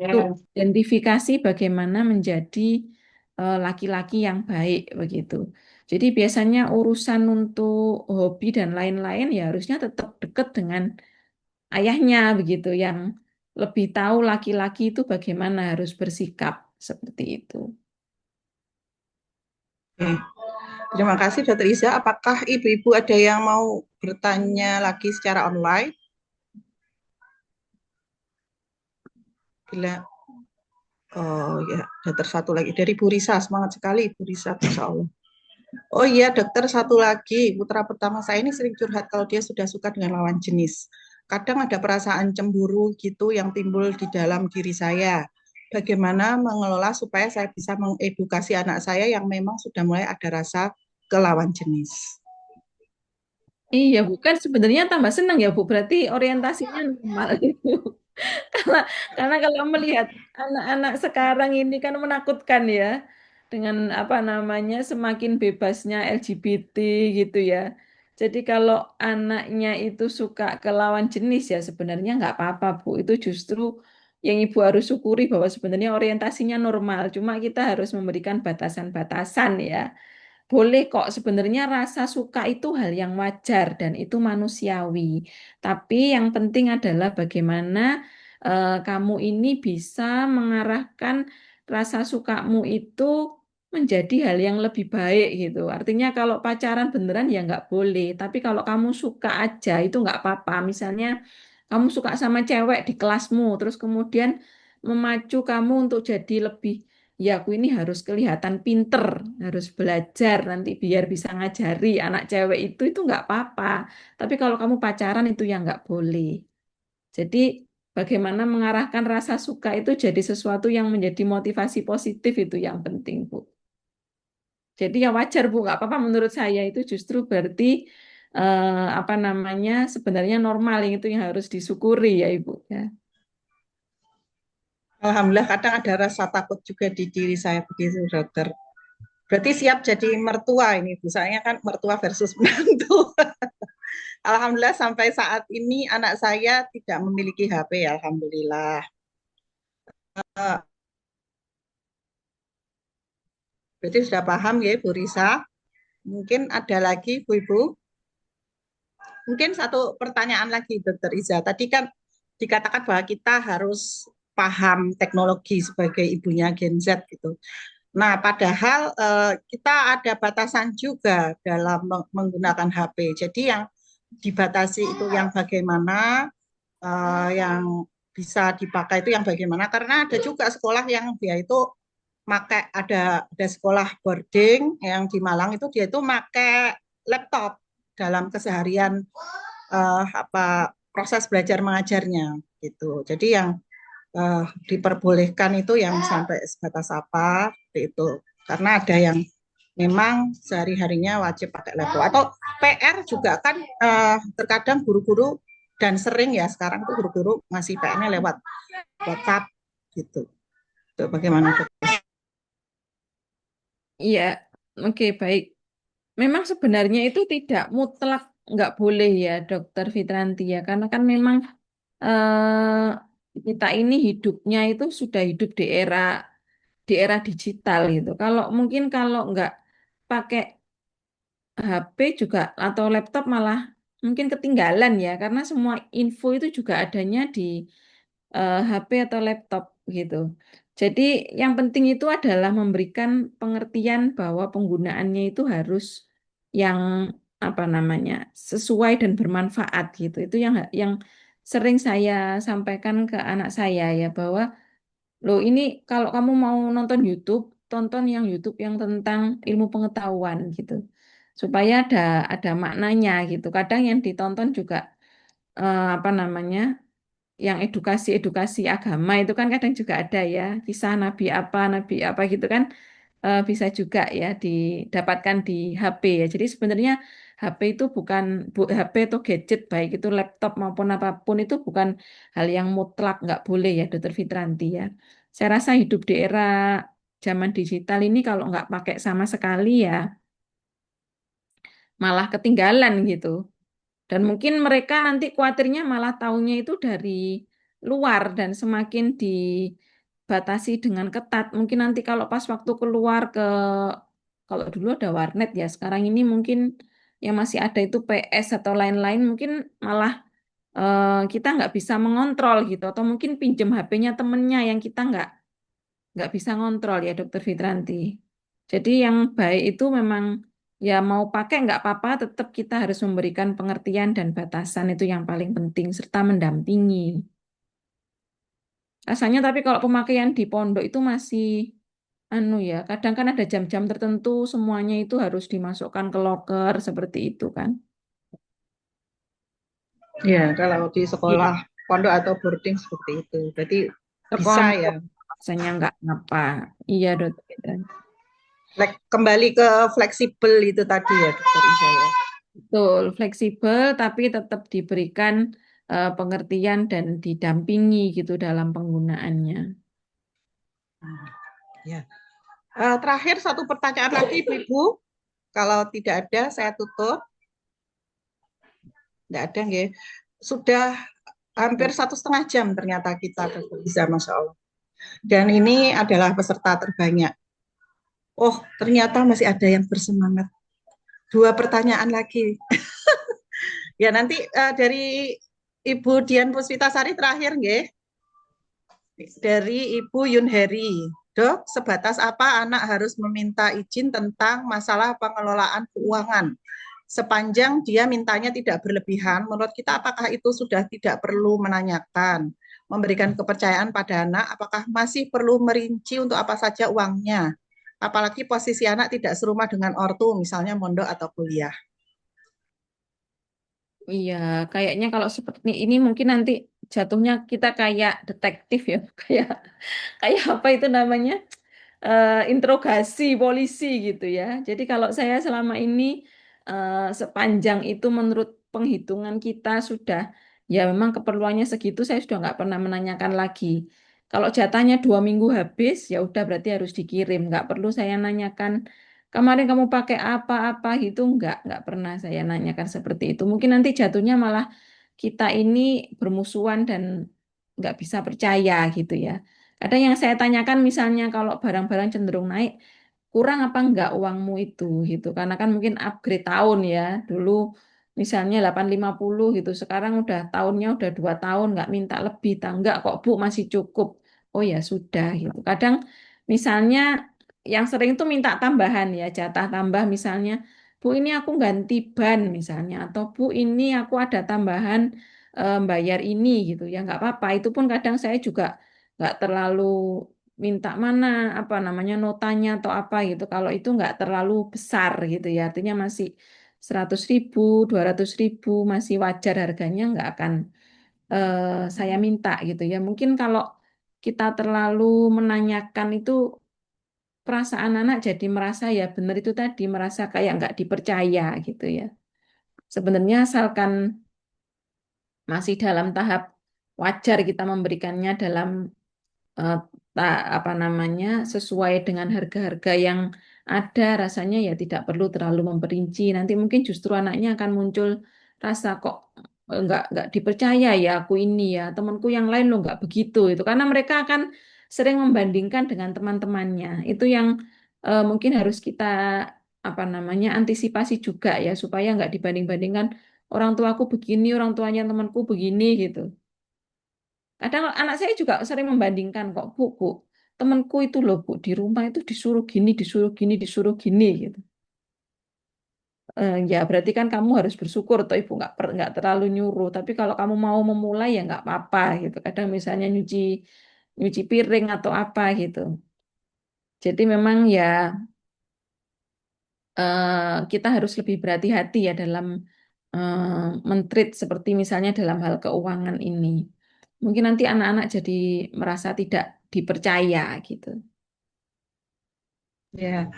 Yes. identifikasi bagaimana menjadi laki-laki yang baik begitu. Jadi biasanya urusan untuk hobi dan lain-lain ya harusnya tetap dekat dengan ayahnya begitu yang lebih tahu laki-laki itu bagaimana harus bersikap seperti itu. Oke. Terima kasih Dokter Iza. Apakah ibu-ibu ada yang mau bertanya lagi secara online? Bila Oh ya, dokter satu lagi dari Bu Risa, semangat sekali Bu Risa, Masya Allah. Oh iya, dokter satu lagi, putra pertama saya ini sering curhat kalau dia sudah suka dengan lawan jenis. Kadang ada perasaan cemburu gitu yang timbul di dalam diri saya. Bagaimana mengelola supaya saya bisa mengedukasi anak saya yang memang sudah mulai ada rasa ke lawan jenis. Iya, bukan sebenarnya tambah senang ya, Bu. Berarti orientasinya normal itu. Karena, karena kalau melihat anak-anak sekarang ini kan menakutkan ya, dengan apa namanya semakin bebasnya LGBT gitu ya. Jadi kalau anaknya itu suka ke lawan jenis ya sebenarnya nggak apa-apa Bu. Itu justru yang Ibu harus syukuri bahwa sebenarnya orientasinya normal. Cuma kita harus memberikan batasan-batasan ya. Boleh kok, sebenarnya rasa suka itu hal yang wajar dan itu manusiawi. Tapi yang penting adalah bagaimana kamu ini bisa mengarahkan rasa sukamu itu menjadi hal yang lebih baik gitu. Artinya kalau pacaran beneran ya nggak boleh. Tapi kalau kamu suka aja itu nggak apa-apa. Misalnya kamu suka sama cewek di kelasmu, terus kemudian memacu kamu untuk jadi lebih ya aku ini harus kelihatan pinter, harus belajar nanti biar bisa ngajari anak cewek itu nggak apa-apa. Tapi kalau kamu pacaran itu ya nggak boleh. Jadi bagaimana mengarahkan rasa suka itu jadi sesuatu yang menjadi motivasi positif itu yang penting, Bu. Jadi ya wajar, Bu, nggak apa-apa menurut saya itu justru berarti apa namanya sebenarnya normal yang itu yang harus disyukuri ya, Ibu ya. Alhamdulillah kadang ada rasa takut juga di diri saya begitu dokter. Berarti siap jadi mertua ini, misalnya kan mertua versus menantu. Alhamdulillah sampai saat ini anak saya tidak memiliki HP, alhamdulillah. Berarti sudah paham ya Bu Risa. Mungkin ada lagi Bu Ibu. Mungkin satu pertanyaan lagi Dokter Iza. Tadi kan dikatakan bahwa kita harus paham teknologi sebagai ibunya Gen Z gitu. Nah, padahal kita ada batasan juga dalam menggunakan HP. Jadi yang dibatasi itu yang bagaimana, yang bisa dipakai itu yang bagaimana. Karena ada juga sekolah yang dia itu pakai ada sekolah boarding yang di Malang itu dia itu pakai laptop dalam keseharian apa proses belajar mengajarnya gitu. Jadi yang diperbolehkan itu yang sampai sebatas apa itu. Karena ada yang memang sehari-harinya wajib pakai laptop. Atau PR juga kan terkadang guru-guru dan sering ya sekarang tuh guru-guru ngasih PR-nya lewat WhatsApp gitu. Itu bagaimana? Iya, oke baik. Memang sebenarnya itu tidak mutlak nggak boleh ya, Dokter Fitranti ya, karena kan memang kita ini hidupnya itu sudah hidup di era digital gitu. Kalau mungkin kalau nggak pakai HP juga atau laptop malah mungkin ketinggalan ya, karena semua info itu juga adanya di HP atau laptop gitu. Jadi yang penting itu adalah memberikan pengertian bahwa penggunaannya itu harus yang apa namanya sesuai dan bermanfaat gitu. Itu yang sering saya sampaikan ke anak saya ya bahwa loh ini kalau kamu mau nonton YouTube, tonton yang YouTube yang tentang ilmu pengetahuan gitu. Supaya ada maknanya gitu. Kadang yang ditonton juga apa namanya yang edukasi-edukasi agama itu kan kadang juga ada ya, kisah nabi apa gitu kan bisa juga ya didapatkan di HP ya. Jadi sebenarnya HP itu bukan HP atau gadget baik itu laptop maupun apapun itu bukan hal yang mutlak nggak boleh ya Dokter Fitranti ya. Saya rasa hidup di era zaman digital ini kalau nggak pakai sama sekali ya malah ketinggalan gitu. Dan mungkin mereka nanti khawatirnya malah taunya itu dari luar dan semakin dibatasi dengan ketat. Mungkin nanti kalau pas waktu keluar kalau dulu ada warnet ya, sekarang ini mungkin yang masih ada itu PS atau lain-lain, mungkin malah kita nggak bisa mengontrol gitu. Atau mungkin pinjem HP-nya temennya yang kita nggak bisa ngontrol ya Dokter Fitranti. Jadi yang baik itu memang ya mau pakai nggak apa-apa, tetap kita harus memberikan pengertian dan batasan itu yang paling penting serta mendampingi. Rasanya tapi kalau pemakaian di pondok itu masih anu ya, kadang kan ada jam-jam tertentu semuanya itu harus dimasukkan ke loker seperti itu kan. Ya, kalau di Iya, sekolah pondok atau boarding seperti itu. Berarti bisa ya. sekelompok rasanya nggak ngapa. Iya, Dokter Fitranti. Kembali ke fleksibel itu tadi ya, Dokter Iza ya. Betul, fleksibel tapi tetap diberikan pengertian dan didampingi gitu dalam penggunaannya. Ya. Terakhir satu pertanyaan lagi, Ibu. Kalau tidak ada, saya tutup. Tidak ada, nggih. Sudah hampir 1,5 jam ternyata kita bisa, Masya Allah. Dan ini adalah peserta terbanyak. Oh, ternyata masih ada yang bersemangat. Dua pertanyaan lagi. Ya, nanti dari Ibu Dian Puspitasari terakhir, nggih. Dari Ibu Yun Heri. Dok, sebatas apa anak harus meminta izin tentang masalah pengelolaan keuangan? Sepanjang dia mintanya tidak berlebihan, menurut kita apakah itu sudah tidak perlu menanyakan? Memberikan kepercayaan pada anak, apakah masih perlu merinci untuk apa saja uangnya? Apalagi posisi anak tidak serumah dengan ortu, misalnya mondok atau kuliah. Iya, kayaknya kalau seperti ini mungkin nanti jatuhnya kita kayak detektif ya, kayak kayak apa itu namanya? Interogasi polisi gitu ya. Jadi kalau saya selama ini sepanjang itu menurut penghitungan kita sudah ya memang keperluannya segitu saya sudah nggak pernah menanyakan lagi. Kalau jatahnya 2 minggu habis ya udah berarti harus dikirim. Nggak perlu saya nanyakan kemarin kamu pakai apa-apa gitu nggak pernah saya nanyakan seperti itu. Mungkin nanti jatuhnya malah kita ini bermusuhan dan nggak bisa percaya gitu ya. Kadang yang saya tanyakan misalnya kalau barang-barang cenderung naik, kurang apa enggak uangmu itu gitu. Karena kan mungkin upgrade tahun ya. Dulu misalnya 850 gitu, sekarang udah tahunnya udah 2 tahun nggak minta lebih, tak enggak kok Bu masih cukup. Oh ya sudah gitu. Kadang misalnya yang sering tuh minta tambahan ya, jatah tambah misalnya, Bu ini aku ganti ban misalnya, atau Bu ini aku ada tambahan bayar ini gitu ya nggak apa-apa. Itu pun kadang saya juga nggak terlalu minta mana apa namanya notanya atau apa gitu. Kalau itu nggak terlalu besar gitu ya, artinya masih 100.000, 200.000 masih wajar harganya nggak akan saya minta gitu ya. Mungkin kalau kita terlalu menanyakan itu perasaan anak jadi merasa ya benar itu tadi merasa kayak nggak dipercaya gitu ya. Sebenarnya asalkan masih dalam tahap wajar kita memberikannya dalam eh, apa namanya sesuai dengan harga-harga yang ada rasanya ya tidak perlu terlalu memperinci. Nanti mungkin justru anaknya akan muncul rasa kok nggak dipercaya ya aku ini ya temanku yang lain lo nggak begitu itu karena mereka akan sering membandingkan dengan teman-temannya. Itu yang mungkin harus kita apa namanya antisipasi juga ya supaya nggak dibanding-bandingkan orang tuaku begini, orang tuanya temanku begini gitu. Kadang anak saya juga sering membandingkan kok, Bu, temanku itu loh, Bu, di rumah itu disuruh gini, disuruh gini, disuruh gini gitu. Ya berarti kan kamu harus bersyukur toh Ibu nggak terlalu nyuruh. Tapi kalau kamu mau memulai ya nggak apa-apa gitu. Kadang misalnya nyuci nyuci piring atau apa gitu. Jadi memang ya kita harus lebih berhati-hati ya dalam mentreat seperti misalnya dalam hal keuangan ini. Mungkin nanti anak-anak jadi merasa tidak dipercaya gitu. Ya,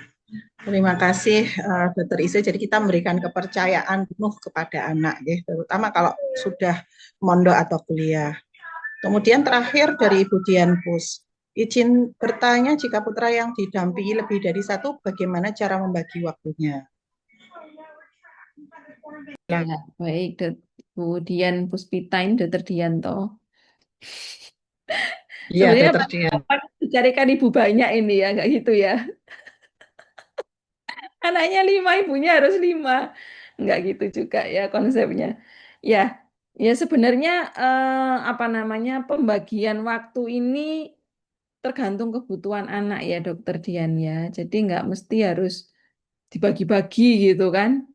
terima kasih Dokter Ise. Jadi kita memberikan kepercayaan penuh kepada anak, ya, terutama kalau sudah mondok atau kuliah. Kemudian terakhir dari Ibu Dian Pus, izin bertanya jika putra yang didampingi lebih dari satu, bagaimana cara membagi waktunya? Ya, baik. Bu Dian Puspita ini Dokter Dianto. Iya, Sebenarnya Dokter Dian. Pak, dicarikan ibu banyak ini ya, nggak gitu ya. Anaknya 5, ibunya harus 5. Nggak gitu juga ya konsepnya. Ya, ya sebenarnya apa namanya pembagian waktu ini tergantung kebutuhan anak ya Dokter Dian ya. Jadi nggak mesti harus dibagi-bagi gitu kan.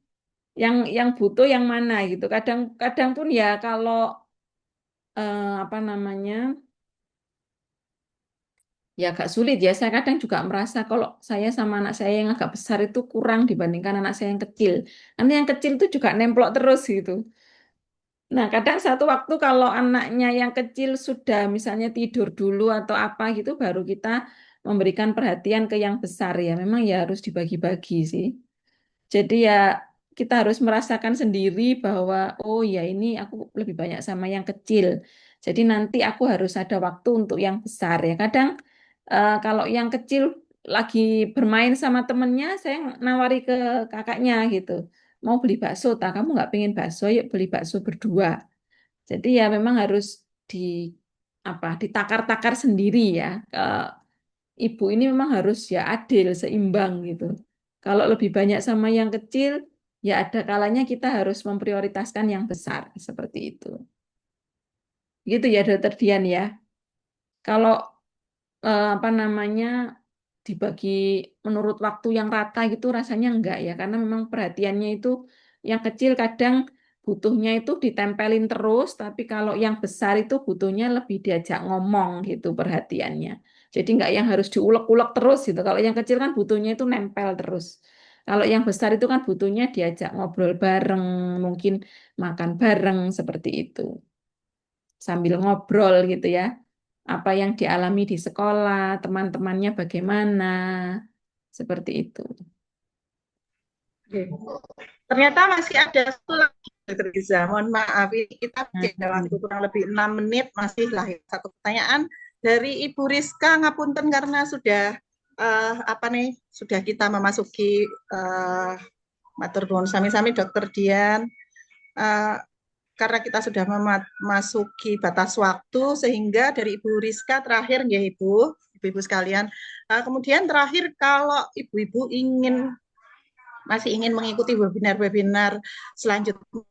Yang butuh yang mana gitu. Kadang-kadang pun ya kalau apa namanya ya agak sulit ya. Saya kadang juga merasa kalau saya sama anak saya yang agak besar itu kurang dibandingkan anak saya yang kecil. Karena yang kecil itu juga nemplok terus gitu. Nah, kadang satu waktu kalau anaknya yang kecil sudah misalnya tidur dulu atau apa gitu, baru kita memberikan perhatian ke yang besar ya. Memang ya harus dibagi-bagi sih. Jadi ya kita harus merasakan sendiri bahwa oh ya ini aku lebih banyak sama yang kecil. Jadi nanti aku harus ada waktu untuk yang besar ya. Kadang kalau yang kecil lagi bermain sama temennya, saya nawari ke kakaknya gitu. Mau beli bakso, tak kamu nggak pengen bakso, yuk beli bakso berdua. Jadi ya memang harus di apa ditakar-takar sendiri ya. Ibu ini memang harus ya adil, seimbang gitu. Kalau lebih banyak sama yang kecil, ya ada kalanya kita harus memprioritaskan yang besar seperti itu. Gitu ya Dokter Dian ya. Kalau apa namanya dibagi menurut waktu yang rata gitu rasanya enggak ya karena memang perhatiannya itu yang kecil kadang butuhnya itu ditempelin terus tapi kalau yang besar itu butuhnya lebih diajak ngomong gitu perhatiannya jadi enggak yang harus diulek-ulek terus gitu kalau yang kecil kan butuhnya itu nempel terus kalau yang besar itu kan butuhnya diajak ngobrol bareng mungkin makan bareng seperti itu sambil ngobrol gitu ya apa yang dialami di sekolah, teman-temannya bagaimana, seperti itu. Oke. Ternyata masih ada satu lagi, Dokter Iza. Mohon maaf, ini kita masih ada waktu Hmm. kurang lebih 6 menit, masih lah satu pertanyaan dari Ibu Rizka ngapunten karena sudah apa nih, sudah kita memasuki matur nuwun sami-sami Dokter Dian. Eh, karena kita sudah memasuki batas waktu sehingga dari Ibu Rizka terakhir ya Ibu ibu-ibu sekalian. Kemudian terakhir, kalau ibu-ibu masih ingin mengikuti webinar-webinar selanjutnya,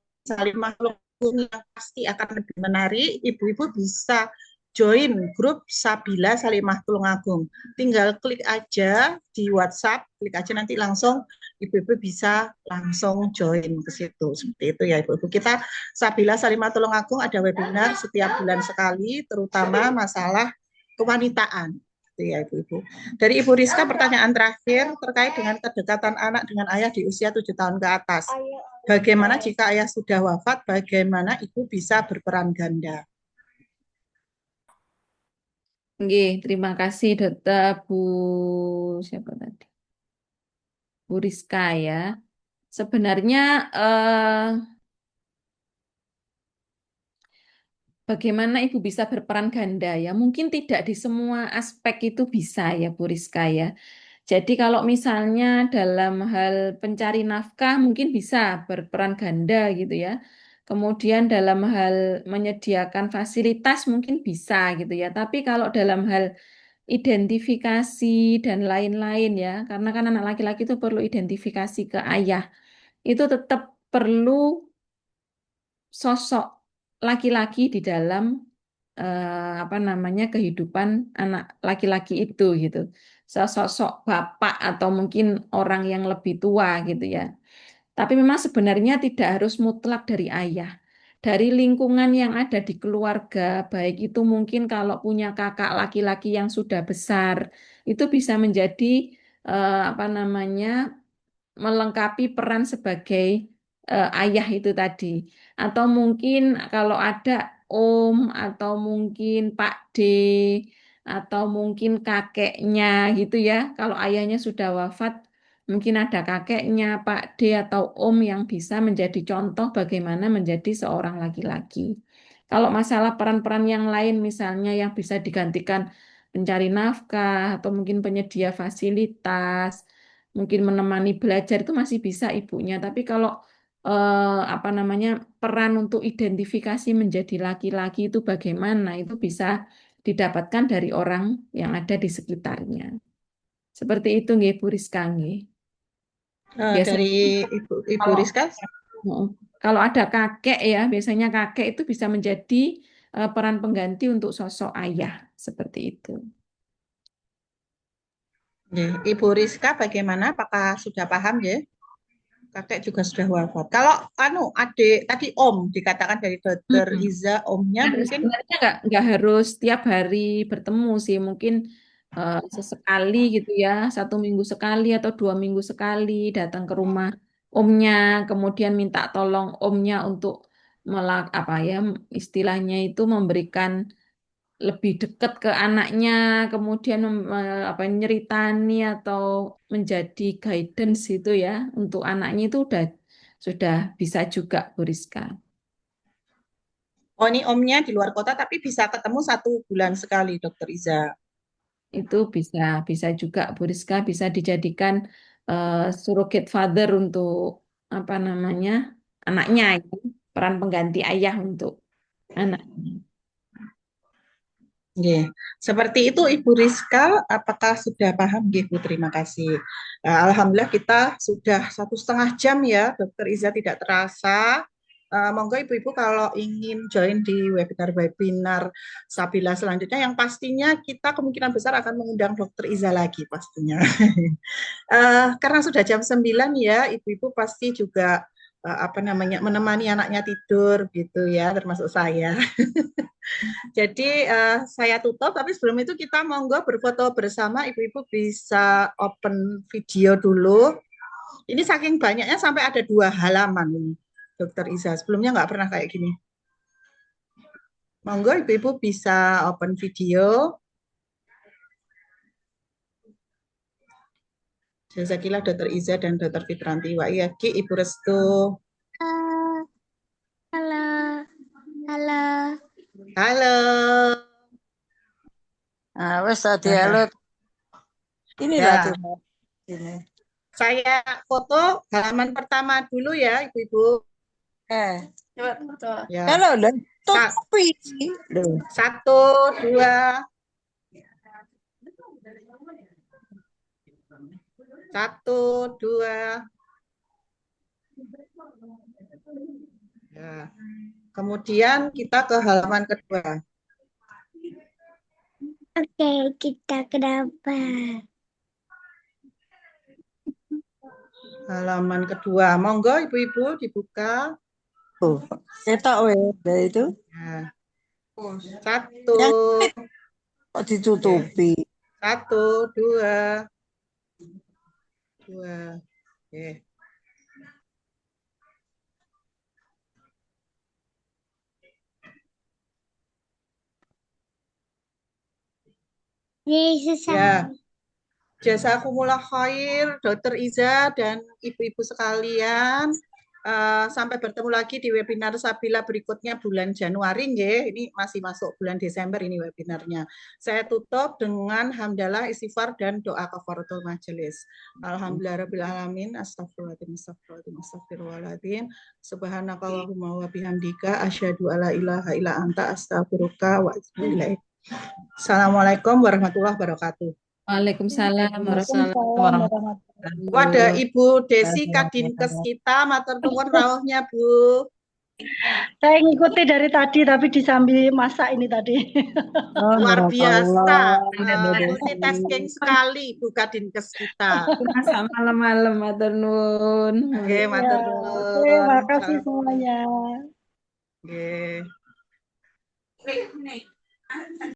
makhluk yang pasti akan lebih menarik, ibu-ibu bisa join grup Sabila Salimah Tulungagung. Tinggal klik aja di WhatsApp, klik aja nanti langsung ibu-ibu bisa langsung join ke situ. Seperti itu ya ibu-ibu. Kita Sabila Salimah Tulungagung ada webinar setiap bulan sekali, terutama masalah kewanitaan. Itu ya ibu-ibu. Dari Ibu Rizka, pertanyaan terakhir terkait dengan kedekatan anak dengan ayah di usia 7 tahun ke atas. Bagaimana jika ayah sudah wafat, bagaimana ibu bisa berperan ganda? Nggih, terima kasih Dokter Bu siapa tadi? Bu Rizka ya. Sebenarnya bagaimana Ibu bisa berperan ganda ya? Mungkin tidak di semua aspek itu bisa ya Bu Rizka ya. Jadi kalau misalnya dalam hal pencari nafkah mungkin bisa berperan ganda gitu ya. Kemudian dalam hal menyediakan fasilitas mungkin bisa gitu ya. Tapi kalau dalam hal identifikasi dan lain-lain ya, karena kan anak laki-laki itu perlu identifikasi ke ayah. Itu tetap perlu sosok laki-laki di dalam apa namanya kehidupan anak laki-laki itu gitu. Sosok bapak atau mungkin orang yang lebih tua gitu ya. Tapi memang sebenarnya tidak harus mutlak dari ayah. Dari lingkungan yang ada di keluarga, baik itu mungkin kalau punya kakak laki-laki yang sudah besar, itu bisa menjadi apa namanya melengkapi peran sebagai ayah itu tadi. Atau mungkin kalau ada om atau mungkin Pak D atau mungkin kakeknya gitu ya. Kalau ayahnya sudah wafat, mungkin ada kakeknya, Pak D atau om yang bisa menjadi contoh bagaimana menjadi seorang laki-laki. Kalau masalah peran-peran yang lain misalnya yang bisa digantikan pencari nafkah atau mungkin penyedia fasilitas, mungkin menemani belajar itu masih bisa ibunya. Tapi kalau apa namanya peran untuk identifikasi menjadi laki-laki itu bagaimana itu bisa didapatkan dari orang yang ada di sekitarnya. Seperti itu nggih Bu Rizka nggih. Dari Biasanya Ibu kalau Rizka, kalau ada kakek ya, biasanya kakek itu bisa menjadi peran pengganti untuk sosok ayah seperti itu. Ibu Rizka bagaimana? Apakah sudah paham ya? Kakek juga sudah wafat. Kalau adik tadi Om dikatakan dari Dokter Mm-mm. Iza, omnya Dan mungkin. sebenarnya nggak harus tiap hari bertemu sih, mungkin sesekali gitu ya, 1 minggu sekali atau 2 minggu sekali datang ke rumah omnya, kemudian minta tolong omnya untuk apa ya istilahnya itu memberikan lebih dekat ke anaknya, kemudian apa nyeritani atau menjadi guidance itu ya untuk anaknya itu sudah bisa juga Bu Rizka. Oh, ini omnya di luar kota tapi bisa ketemu 1 bulan sekali, Dokter Iza. Itu bisa bisa juga Bu Rizka bisa dijadikan surrogate father untuk apa namanya anaknya ya. Peran pengganti ayah untuk anaknya. Nggih. Seperti itu Ibu Rizka, apakah sudah paham? Nggih, Bu, terima kasih. Alhamdulillah kita sudah 1,5 jam ya, Dokter Iza tidak terasa. Monggo Ibu-Ibu kalau ingin join di webinar-webinar Sabila selanjutnya, yang pastinya kita kemungkinan besar akan mengundang Dokter Iza lagi pastinya. Karena sudah jam 9 ya, Ibu-Ibu pasti juga apa namanya menemani anaknya tidur gitu ya, termasuk saya. Jadi saya tutup, tapi sebelum itu kita monggo berfoto bersama, ibu-ibu bisa open video dulu. Ini saking banyaknya sampai ada 2 halaman ini, Dokter Iza. Sebelumnya nggak pernah kayak gini. Monggo ibu-ibu bisa open video. Jazakillah Dokter Iza dan Dokter Fitranti. Wa iyaki Ibu Restu. Halo, halo. Halo. Nah, wes tadi Nah, halo. Ini lagi ya, ini. saya foto halaman pertama dulu ya, ibu-ibu. Coba foto. Ya. Halo, dan Sa- tutupi. Loh. 1, 2. 1, 2. Ya. Kemudian kita ke halaman kedua. Oke, kita kenapa? Halaman kedua. Monggo ibu-ibu dibuka. Oh, cetok weh, dari itu Ya. 1, yang kok ditutupi. 1, 2. 2. Oke. Yesus Ya. Jazakumullah khair, Dokter Iza dan ibu-ibu sekalian. Sampai bertemu lagi di webinar Sabila berikutnya bulan Januari, nggih. Ini masih masuk bulan Desember ini webinarnya. Saya tutup dengan hamdalah, istighfar dan doa kafaratul majelis. Alhamdulillahirabbil alamin. Astagfirullahaladzim, astagfirullahaladzim, astagfirullahaladzim. Subhanakallahumma wa bihamdika asyhadu alla ilaha illa anta astaghfiruka wa atubu ilaik. Assalamualaikum warahmatullahi wabarakatuh. Waalaikumsalam warahmatullahi Waalaikumsalam warahmatullahi Wadah wabarakatuh. Ibu Desi Kadinkes kita, matur nuwun rawuhnya Bu. Saya ngikuti dari tadi tapi disambi masak ini tadi. Luar biasa, Anda multitasking sekali Bu Kadinkes kita. masak malam-malam, matur nuwun. Oke, Ya, matur oke, nuwun. makasih semuanya. Oke.